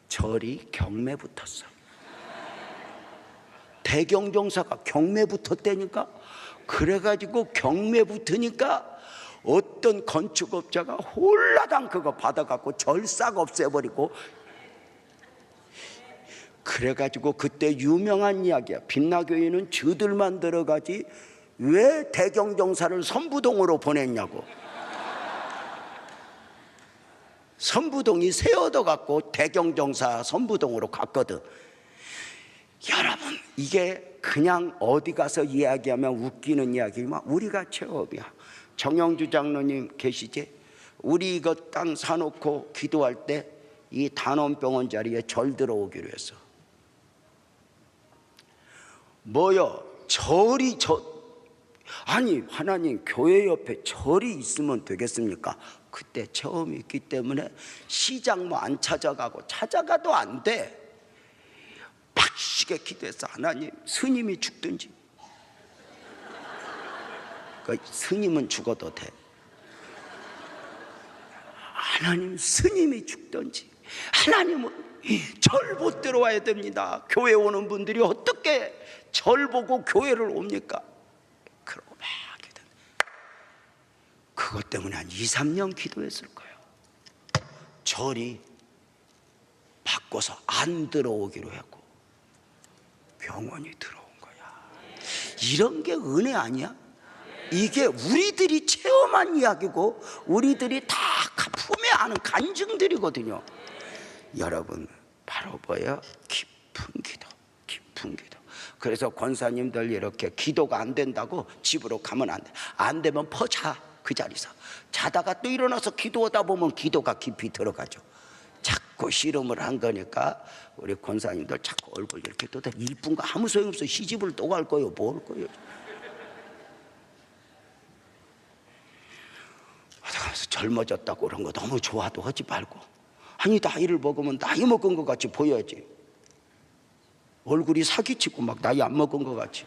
절이 경매 붙었어. 대경정사가 경매 붙었다니까. 그래가지고 경매 붙으니까 어떤 건축업자가 홀라당 그거 받아갖고 절 싹 없애버리고. 그래가지고 그때 유명한 이야기야. 빛나교회는 저들만 들어가지 왜 대경정사를 선부동으로 보냈냐고. 선부동이 새 얻어갖고 대경정사 선부동으로 갔거든. 여러분, 이게 그냥 어디 가서 이야기하면 웃기는 이야기지만 우리가 체험이야. 정영주 장로님 계시지? 우리 이거 땅 사놓고 기도할 때 이 단원병원 자리에 절 들어오기로 했어. 뭐요? 아니 하나님, 교회 옆에 절이 있으면 되겠습니까? 그때 처음 있기 때문에 시장 뭐 안 찾아가고 찾아가도 안 돼. 빡시게 기도해서 하나님, 스님이 죽든지. 그러니까 스님은 죽어도 돼. 하나님, 스님이 죽든지. 하나님은 절 못 들어와야 됩니다. 교회 오는 분들이 어떻게 절 보고 교회를 옵니까? 그러고 막 기도. 그것 때문에 한 2, 3년 기도했을 거예요. 절이 바꿔서 안 들어오기로 했고 병원이 들어온 거야. 이런 게 은혜 아니야? 이게 우리들이 체험한 이야기고 우리들이 다 품에 아는 간증들이거든요. 여러분, 바로 뭐예요? 깊은 기도, 깊은 기도. 그래서 권사님들 이렇게 기도가 안 된다고 집으로 가면 안 돼. 안 되면 퍼자. 그 자리에서 자다가 또 일어나서 기도하다 보면 기도가 깊이 들어가죠. 자꾸 씨름을 한 거니까 우리 권사님들 자꾸 얼굴 이렇게 또 이쁜 거 아무 소용없어. 시집을 또 갈 거예요. 뭐 할 거예요? 하다가면서 젊어졌다고 그런 거 너무 좋아도 하지 말고, 아니 나이를 먹으면 나이 먹은 것 같이 보여야지. 얼굴이 사기치고 막 나이 안 먹은 것 같이.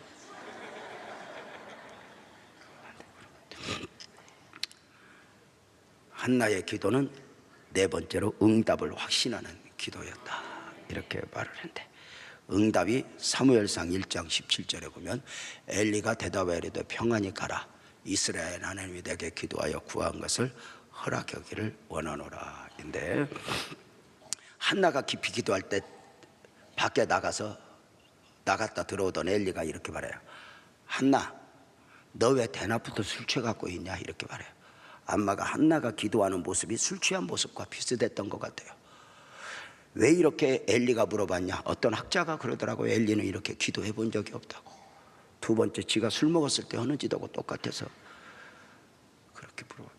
한나의 기도는 네 번째로 응답을 확신하는 기도였다, 이렇게 말을 했는데, 응답이 사무엘상 1장 17절에 보면 엘리가 대답하여 이르되 평안히 가라, 이스라엘 하나님이 내게 기도하여 구한 것을 허락하기를 원하노라. 인데 한나가 깊이 기도할 때 밖에 나갔다 들어오던 엘리가 이렇게 말해요. 한나, 너 왜 대낮부터 술 취해갖고 있냐? 이렇게 말해요. 한나가 기도하는 모습이 술 취한 모습과 비슷했던 것 같아요. 왜 이렇게 엘리가 물어봤냐? 어떤 학자가 그러더라고요. 엘리는 이렇게 기도해 본 적이 없다고. 두 번째, 지가 술 먹었을 때 하는 짓하고 똑같아서 그렇게 물어봤다.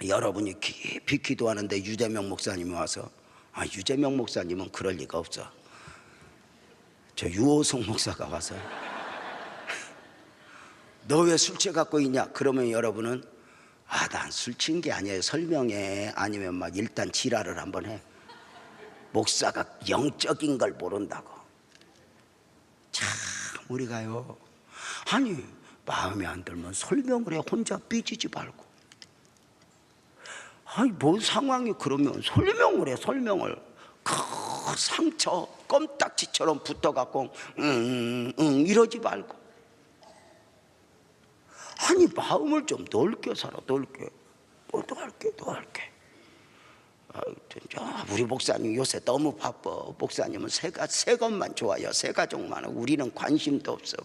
여러분이 깊이 기도하는데 유재명 목사님이 와서, 유재명 목사님은 그럴 리가 없어. 저 유호성 목사가 와서 너 왜 술 취해갖고 있냐? 그러면 여러분은 난 술 취한 게 아니에요, 설명해. 아니면 막 일단 지랄을 한번 해. 목사가 영적인 걸 모른다고. 참 우리가요, 아니 마음에 안 들면 설명을 해. 혼자 삐지지 말고. 뭐 상황이 그러면 설명을 해. 설명을. 그 상처 껌딱지처럼 붙어갖고 이러지 말고. 마음을 좀 넓게 살아. 넓게. 더 할게. 진짜 우리 목사님 요새 너무 바빠. 목사님은 새 것만 좋아요. 새 가족만. 우리는 관심도 없어.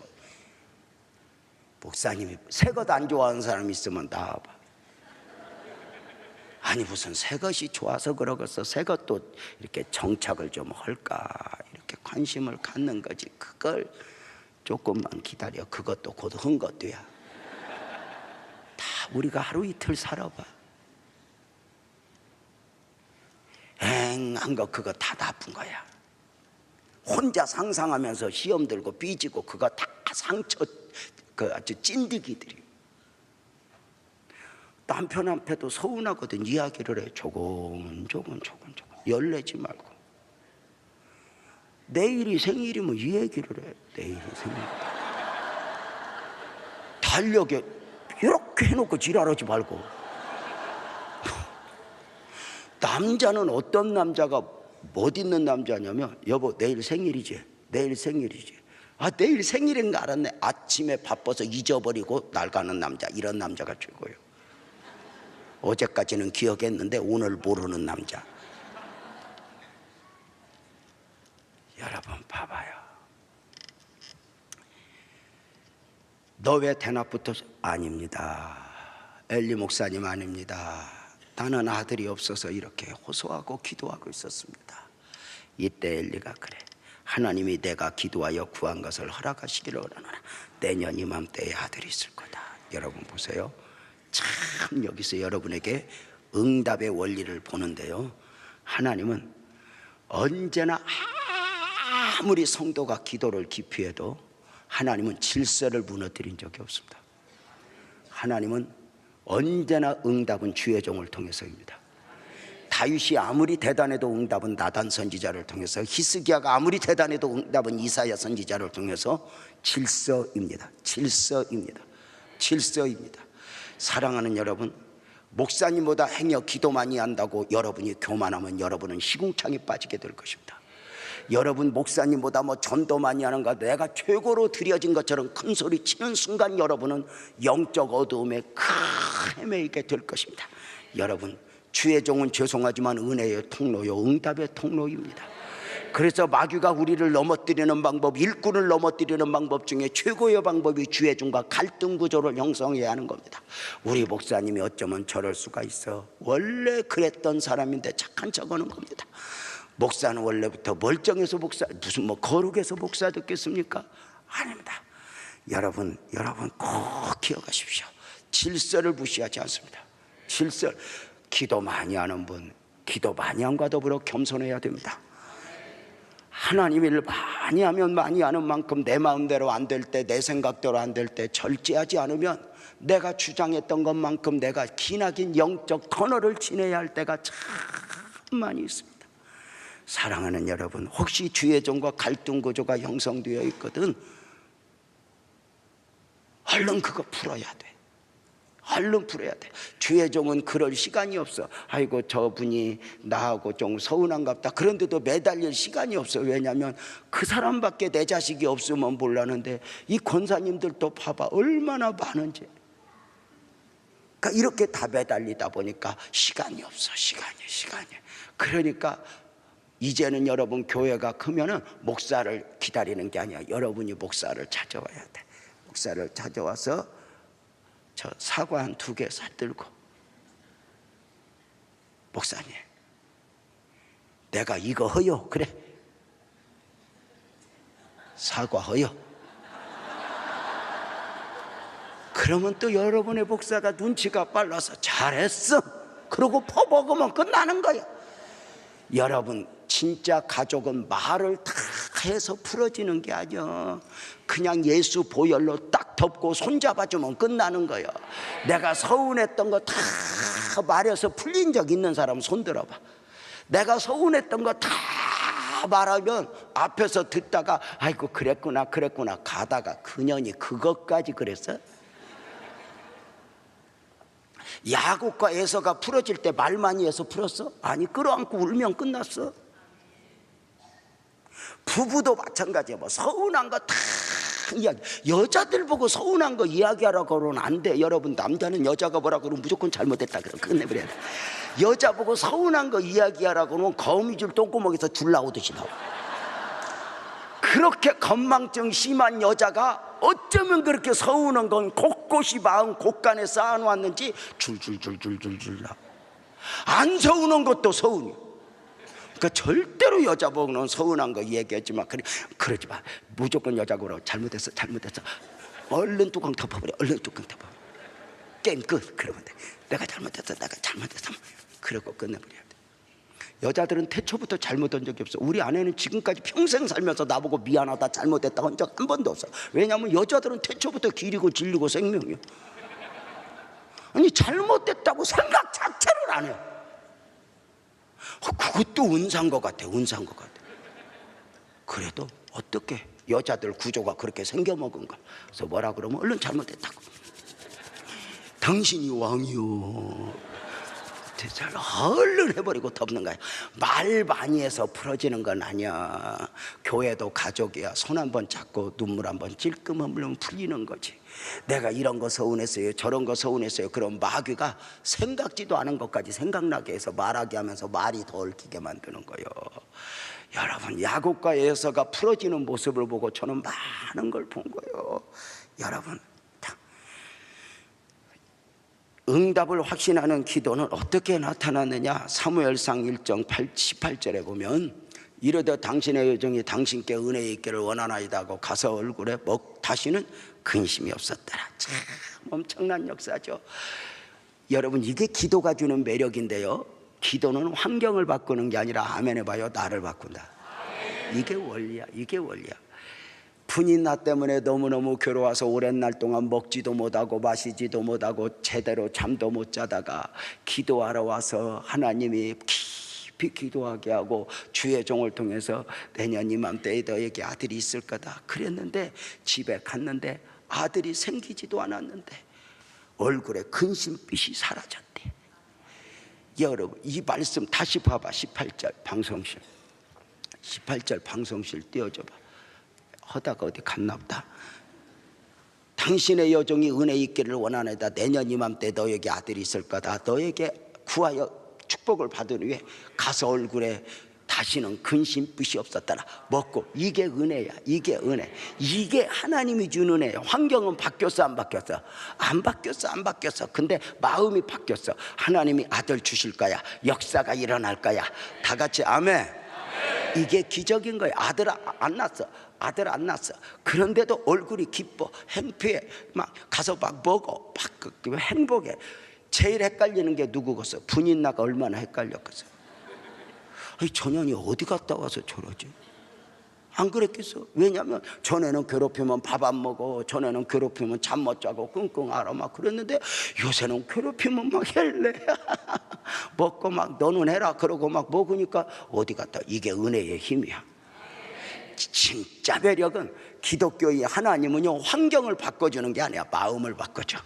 목사님이 새 것 안 좋아하는 사람 있으면 나와봐. 무슨 새 것이 좋아서 그러겠어. 새 것도 이렇게 정착을 좀 할까, 이렇게 관심을 갖는 거지. 그걸 조금만 기다려. 그것도 곧 한 것도야. 다 우리가 하루 이틀 살아봐. 한 거 그거 다 나쁜 거야. 혼자 상상하면서 시험 들고 삐지고 그거 다 상처, 아주 찐득이들이. 남편한테도 서운하거든. 이야기를 해. 조금 열내지 말고. 내일이 생일이면 이 얘기를 해. 내일이 생일이다. 달력에 이렇게 해놓고 지랄하지 말고. 남자는 어떤 남자가 못 있는 남자냐면, 여보 내일 생일이지? 내일 생일이지? 내일 생일인 거 알았네. 아침에 바빠서 잊어버리고 날 가는 남자. 이런 남자가 최고예요. 어제까지는 기억했는데 오늘 모르는 남자. 여러분 봐봐요. 너 왜 대낮부터? 아닙니다. 엘리 목사님 아닙니다. 나는 아들이 없어서 이렇게 호소하고 기도하고 있었습니다. 이때 엘리가 그래. 하나님이 내가 기도하여 구한 것을 허락하시기를 원하노라. 내년 이맘때에 아들이 있을 거다. 여러분 보세요. 참 여기서 여러분에게 응답의 원리를 보는데요, 하나님은 언제나 아무리 성도가 기도를 깊이 해도 하나님은 질서를 무너뜨린 적이 없습니다. 하나님은 언제나 응답은 주의 종을 통해서입니다. 다윗이 아무리 대단해도 응답은 나단 선지자를 통해서, 히스기야가 아무리 대단해도 응답은 이사야 선지자를 통해서 질서입니다. 사랑하는 여러분, 목사님보다 행여 기도 많이 한다고 여러분이 교만하면 여러분은 시궁창에 빠지게 될 것입니다. 여러분 목사님보다 전도 많이 하는가, 내가 최고로 드려진 것처럼 큰 소리 치는 순간 여러분은 영적 어두움에 헤매이게 될 것입니다. 여러분, 주의 종은 죄송하지만 은혜의 통로요, 응답의 통로입니다. 그래서 마귀가 우리를 넘어뜨리는 방법, 일꾼을 넘어뜨리는 방법 중에 최고의 방법이 주의 종과 갈등 구조를 형성해야 하는 겁니다. 우리 목사님이 어쩌면 저럴 수가 있어. 원래 그랬던 사람인데 착한 척하는 겁니다. 목사는 원래부터 멀쩡해서 목사, 무슨 거룩해서 목사 듣겠습니까? 아닙니다. 여러분 꼭 기억하십시오. 질서를 무시하지 않습니다. 질서. 기도 많이 하는 분, 기도 많이 함과 더불어 겸손해야 됩니다. 하나님 일을 많이 하면 많이 하는 만큼 내 마음대로 안 될 때, 내 생각대로 안 될 때 절제하지 않으면 내가 주장했던 것만큼 내가 기나긴 영적 터널을 지내야 할 때가 참 많이 있습니다. 사랑하는 여러분, 혹시 주의 종과 갈등 구조가 형성되어 있거든, 얼른 그거 풀어야 돼. 얼른 풀어야 돼. 주의 종은 그럴 시간이 없어. 아이고 저분이 나하고 좀 서운한갑다. 그런데도 매달릴 시간이 없어. 왜냐하면 그 사람밖에 내 자식이 없으면 몰라는데 이 권사님들도 봐봐 얼마나 많은지. 그러니까 이렇게 다 매달리다 보니까 시간이 없어. 시간이. 그러니까 이제는 여러분 교회가 크면은 목사를 기다리는 게 아니야. 여러분이 목사를 찾아와야 돼. 목사를 찾아와서 저 사과 한 2개 사들고, 목사님 내가 이거 허요. 그래, 사과 허요. 그러면 또 여러분의 목사가 눈치가 빨라서 잘했어 그러고 퍼먹으면 끝나는 거야. 여러분, 진짜 가족은 말을 다 해서 풀어지는 게 아니야. 그냥 예수 보혈로 딱 덮고 손잡아주면 끝나는 거야. 내가 서운했던 거 다 말해서 풀린 적 있는 사람 손 들어봐. 내가 서운했던 거 다 말하면 앞에서 듣다가 아이고 그랬구나 가다가 그년이 그것까지 그랬어? 야곱과 에서가 풀어질 때 말 많이 해서 풀었어? 아니, 끌어안고 울면 끝났어. 부부도 마찬가지야. 뭐 서운한 거 다 이야기. 여자들 보고 서운한 거 이야기하라고는 안 돼. 여러분, 남자는 여자가 뭐라 그러면 무조건 잘못했다 그러면 끝내버려야 돼. 여자 보고 서운한 거 이야기하라고 하면 거미줄 똥구멍에서 줄 나오듯이 나와. 그렇게 건망증 심한 여자가 어쩌면 그렇게 서운한 건 곳곳이 마음 곳간에 쌓아놓았는지 줄줄줄줄줄줄 나와. 안 서운한 것도 서운해. 그러니까 절대로 여자 보고는 서운한 거 얘기하지 마. 그러지 마. 무조건 여자고 그러고 잘못했어 얼른 뚜껑 덮어버려. 얼른 뚜껑 덮어. 게임 끝. 그러면 돼. 내가 잘못했어. 그러고 끝내버려야 돼. 여자들은 태초부터 잘못한 적이 없어. 우리 아내는 지금까지 평생 살면서 나보고 미안하다 잘못했다 한 적 한 번도 없어. 왜냐하면 여자들은 태초부터 길이고 진리고 생명이야. 아니, 잘못됐다고 생각 자체를 안 해. 그것도 은사인 것 같아. 그래도 어떻게 여자들 구조가 그렇게 생겨먹은가. 그래서 뭐라 그러면 얼른 잘못했다고. 당신이 왕이요. 얼른 해버리고 덮는 거야. 말 많이 해서 풀어지는 건 아니야. 교회도 가족이야. 손 한번 잡고 눈물 한번 찔끔 흘리면 풀리는 거지. 내가 이런 거 서운했어요, 저런 거 서운했어요. 그럼 마귀가 생각지도 않은 것까지 생각나게 해서 말하게 하면서 말이 더 얽히게 만드는 거예요. 여러분, 야곱과 에서가 풀어지는 모습을 보고 저는 많은 걸 본 거예요. 여러분, 응답을 확신하는 기도는 어떻게 나타나느냐. 사무엘상 1장 18절에 보면 이르되 당신의 여정이 당신께 은혜 있기를 원하나이다 하고 가서 얼굴에 다시는 근심이 없었더라. 참 엄청난 역사죠. 여러분, 이게 기도가 주는 매력인데요, 기도는 환경을 바꾸는 게 아니라 아멘 해봐요, 나를 바꾼다. 이게 원리야. 부인 나 때문에 너무너무 괴로워서 오랜 날 동안 먹지도 못하고 마시지도 못하고 제대로 잠도 못 자다가 기도하러 와서 하나님이 깊이 기도하게 하고 주의 종을 통해서 내년 이맘때에 너에게 아들이 있을 거다 그랬는데, 집에 갔는데 아들이 생기지도 않았는데 얼굴에 근심빛이 사라졌대. 여러분, 이 말씀 다시 봐봐. 18절 방송실 띄워줘봐. 하다가 어디 갔나 보다. 당신의 여종이 은혜 있기를 원하나이다. 내년 이맘때 너에게 아들이 있을 거다. 너에게 구하여 축복을 받은 후에 가서 얼굴에 다시는 근심빛이 없었더라. 먹고. 이게 은혜야. 이게 은혜. 이게 하나님이 준 은혜야. 환경은 바뀌었어 안 바뀌었어? 안 바뀌었어. 근데 마음이 바뀌었어. 하나님이 아들 주실 거야. 역사가 일어날 거야. 다 같이 아멘. 이게 기적인 거야. 아들 안 낳았어. 그런데도 얼굴이 기뻐, 행복해. 막 가서 막 먹어, 막 행복해. 제일 헷갈리는 게 누구겠어? 부인 나가 얼마나 헷갈렸겠어. 아니, 저년이 어디 갔다 와서 저러지? 안 그랬겠어? 왜냐하면 전에는 괴롭히면 밥 안 먹어, 전에는 괴롭히면 잠 못 자고 끙끙 앓아 막 그랬는데, 요새는 괴롭히면 막 헬래 먹고 막 너는 해라 그러고 막 먹으니까 어디 갔다. 이게 은혜의 힘이야. 진짜 매력은 기독교의 하나님은요, 환경을 바꿔주는 게 아니야, 마음을 바꿔줘.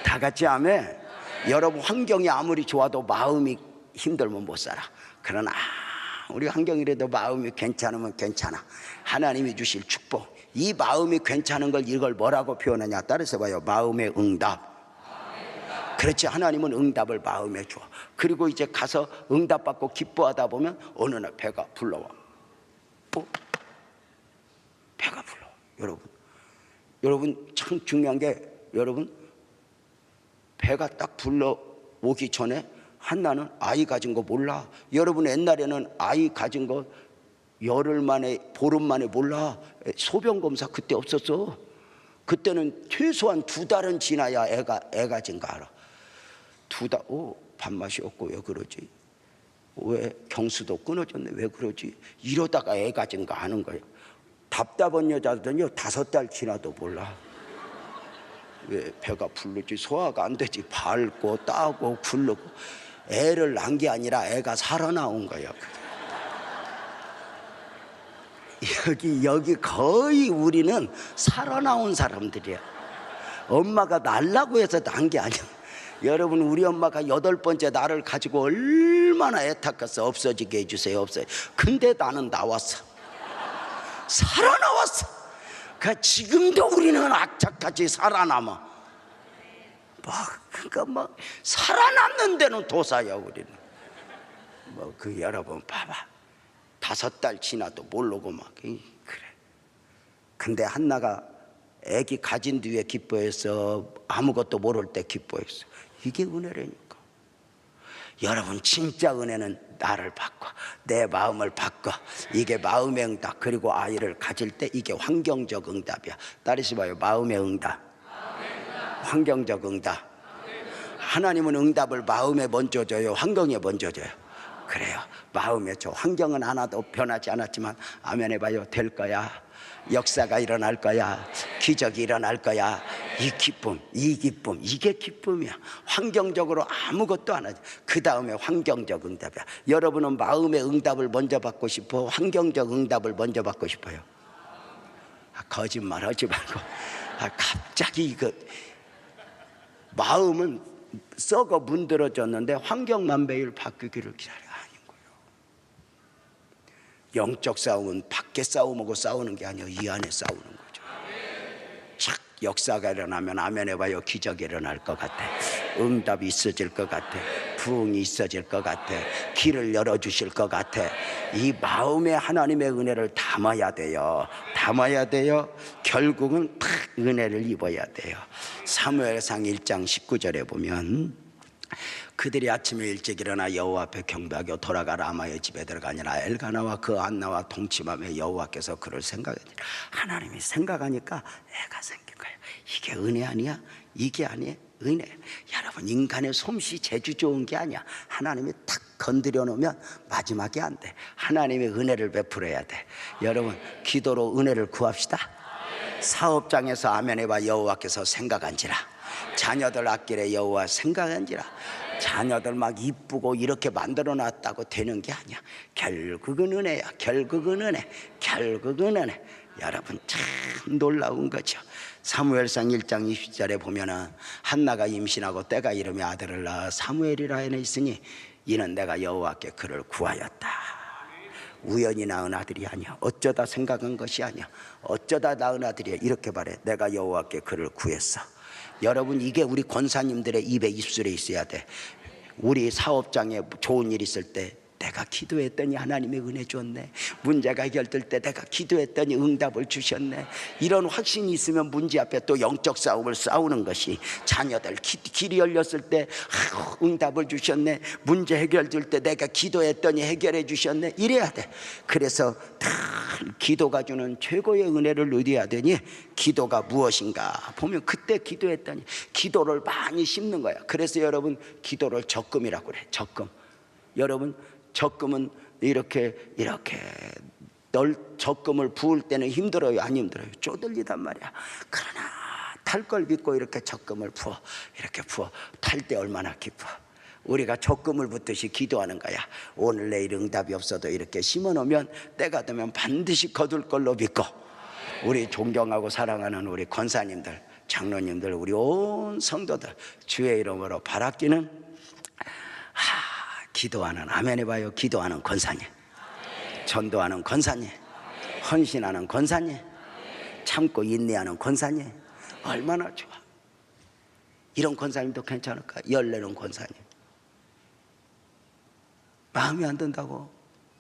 다 같이 아멘. 여러분, 환경이 아무리 좋아도 마음이 힘들면 못 살아. 그러나 우리 환경이라도 마음이 괜찮으면 괜찮아. 하나님이 주실 축복. 이 마음이 괜찮은 걸 이걸 뭐라고 표현하냐, 따라서 봐요. 마음의 응답. 그렇지, 하나님은 응답을 마음에 줘. 그리고 이제 가서 응답받고 기뻐하다 보면 어느 날 배가 불러와. 배가 불러. 여러분 참 중요한 게, 여러분 배가 딱 불러오기 전에 한나는 아이 가진 거 몰라. 여러분 옛날에는 아이 가진 거 열흘 만에 보름 만에 몰라. 소변 검사 그때 없었어. 그때는 최소한 2달은 지나야 애 가진 거 알아. 2달, 밥맛이 없고 왜 그러지? 왜 경수도 끊어졌네? 왜 그러지? 이러다가 애 가진 거 아는 거예요. 답답한 여자들은요 5달 지나도 몰라. 왜 배가 부르지? 소화가 안 되지. 밟고 따고 굴르고. 애를 낳은 게 아니라 애가 살아나온 거예요. 여기 거의 우리는 살아나온 사람들이야. 엄마가 낳으려고 해서 낳은 게 아니야. 여러분 우리 엄마가 8번째 나를 가지고 얼마나 애타겠어. 없어지게 해주세요. 근데 나는 나왔어. 살아나왔어. 그러니까 지금도 우리는 악착같이 살아남아. 그러니까 살아남는 데는 도사야 우리는. 여러분 봐봐. 5달 지나도 모르고 그래. 근데 한나가 애기 가진 뒤에 기뻐했어? 아무것도 모를 때 기뻐했어? 이게 은혜라니까. 여러분 진짜 은혜는 나를 바꿔, 내 마음을 바꿔. 이게 마음의 응답. 그리고 아이를 가질 때 이게 환경적 응답이야. 따르시 봐요. 마음의 응답, 환경적 응답. 하나님은 응답을 마음에 먼저 줘요, 환경에 먼저 줘요? 그래요. 마음에 줘. 환경은 하나도 변하지 않았지만 아멘 해봐요. 될 거야. 역사가 일어날 거야. 기적이 일어날 거야. 이 기쁨, 이게 기쁨이야. 환경적으로 아무것도 안 하지. 그 다음에 환경적 응답이야. 여러분은 마음의 응답을 먼저 받고 싶어? 환경적 응답을 먼저 받고 싶어요? 거짓말 하지 말고. 갑자기 마음은 썩어 문드러졌는데 환경만 매일 바뀌기를 기다려. 영적 싸움은 밖에 싸움하고 싸우는 게 아니에요. 이 안에 싸우는 거죠. 착 역사가 일어나면 아멘 해봐요. 기적이 일어날 것 같아. 응답이 있어질 것 같아. 부흥이 있어질 것 같아. 길을 열어주실 것 같아. 이 마음에 하나님의 은혜를 담아야 돼요. 결국은 탁 은혜를 입어야 돼요. 사무엘상 1장 19절에 보면 그들이 아침에 일찍 일어나 여호와 앞에 경배하고 돌아가 라마의 집에 들어가니라. 엘가나와 그 안나와 동침하며 여호와께서 그를 생각하니라. 하나님이 생각하니까 애가 생긴 거예요. 이게 은혜 아니야? 이게 아니에요? 은혜. 여러분 인간의 솜씨 재주 좋은 게 아니야. 하나님이 탁 건드려 놓으면 마지막에 안 돼. 하나님의 은혜를 베풀어야 돼. 여러분 기도로 은혜를 구합시다. 사업장에서 아멘 해봐. 여호와께서 생각한지라. 자녀들 아끼래 여호와 생각한지라. 자녀들 막 이쁘고 이렇게 만들어 놨다고 되는 게 아니야. 결국은 은혜야. 결국은 은혜. 여러분 참 놀라운 거죠. 사무엘상 1장 20절에 보면은 한나가 임신하고 때가 이르며 아들을 낳아 사무엘이라 해내 있으니 이는 내가 여호와께 그를 구하였다. 우연히 낳은 아들이 아니야. 어쩌다 생각한 것이 아니야. 어쩌다 낳은 아들이야. 이렇게 말해. 내가 여호와께 그를 구했어. 여러분 이게 우리 권사님들의 입에 입술에 있어야 돼. 우리 사업장에 좋은 일 있을 때 내가 기도했더니 하나님의 은혜 줬네. 문제가 해결될 때 내가 기도했더니 응답을 주셨네. 이런 확신이 있으면 문제 앞에 또 영적 싸움을 싸우는 것이, 자녀들 길이 열렸을 때 응답을 주셨네. 문제 해결될 때 내가 기도했더니 해결해 주셨네. 이래야 돼. 그래서 다 기도가 주는 최고의 은혜를 누려야 되니 기도가 무엇인가 보면 그때 기도했더니 기도를 많이 심는 거야. 그래서 여러분 기도를 적금이라고 그래. 적금. 여러분 적금은 이렇게 적금을 부을 때는 힘들어요? 안 힘들어요? 쪼들리단 말이야. 그러나 탈 걸 믿고 이렇게 적금을 부어. 이렇게 부어. 탈 때 얼마나 기뻐. 우리가 적금을 붓듯이 기도하는 거야. 오늘 내일 응답이 없어도 이렇게 심어놓으면 때가 되면 반드시 거둘 걸로 믿고, 우리 존경하고 사랑하는 우리 권사님들, 장로님들, 우리 온 성도들 주의 이름으로 바라기는 기도하는, 아멘 해봐요. 기도하는 권사님, 전도하는 권사님, 헌신하는 권사님, 참고 인내하는 권사님, 얼마나 좋아. 이런 권사님도 괜찮을까? 열내는 권사님. 마음에 안 든다고?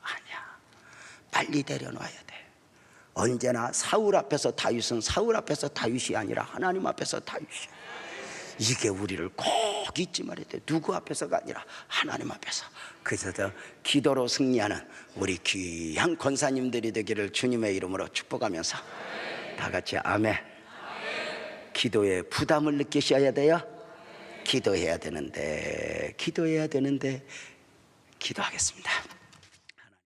아니야. 빨리 데려놔야 돼. 언제나 사울 앞에서 다윗은 사울 앞에서 다윗이 아니라 하나님 앞에서 다윗이야. 이게 우리를 꼭 잊지 말아야 돼. 누구 앞에서가 아니라 하나님 앞에서. 그래서 더 기도로 승리하는 우리 귀한 권사님들이 되기를 주님의 이름으로 축복하면서 다 같이 아멘. 기도에 부담을 느끼셔야 돼요. 기도해야 되는데 기도하겠습니다.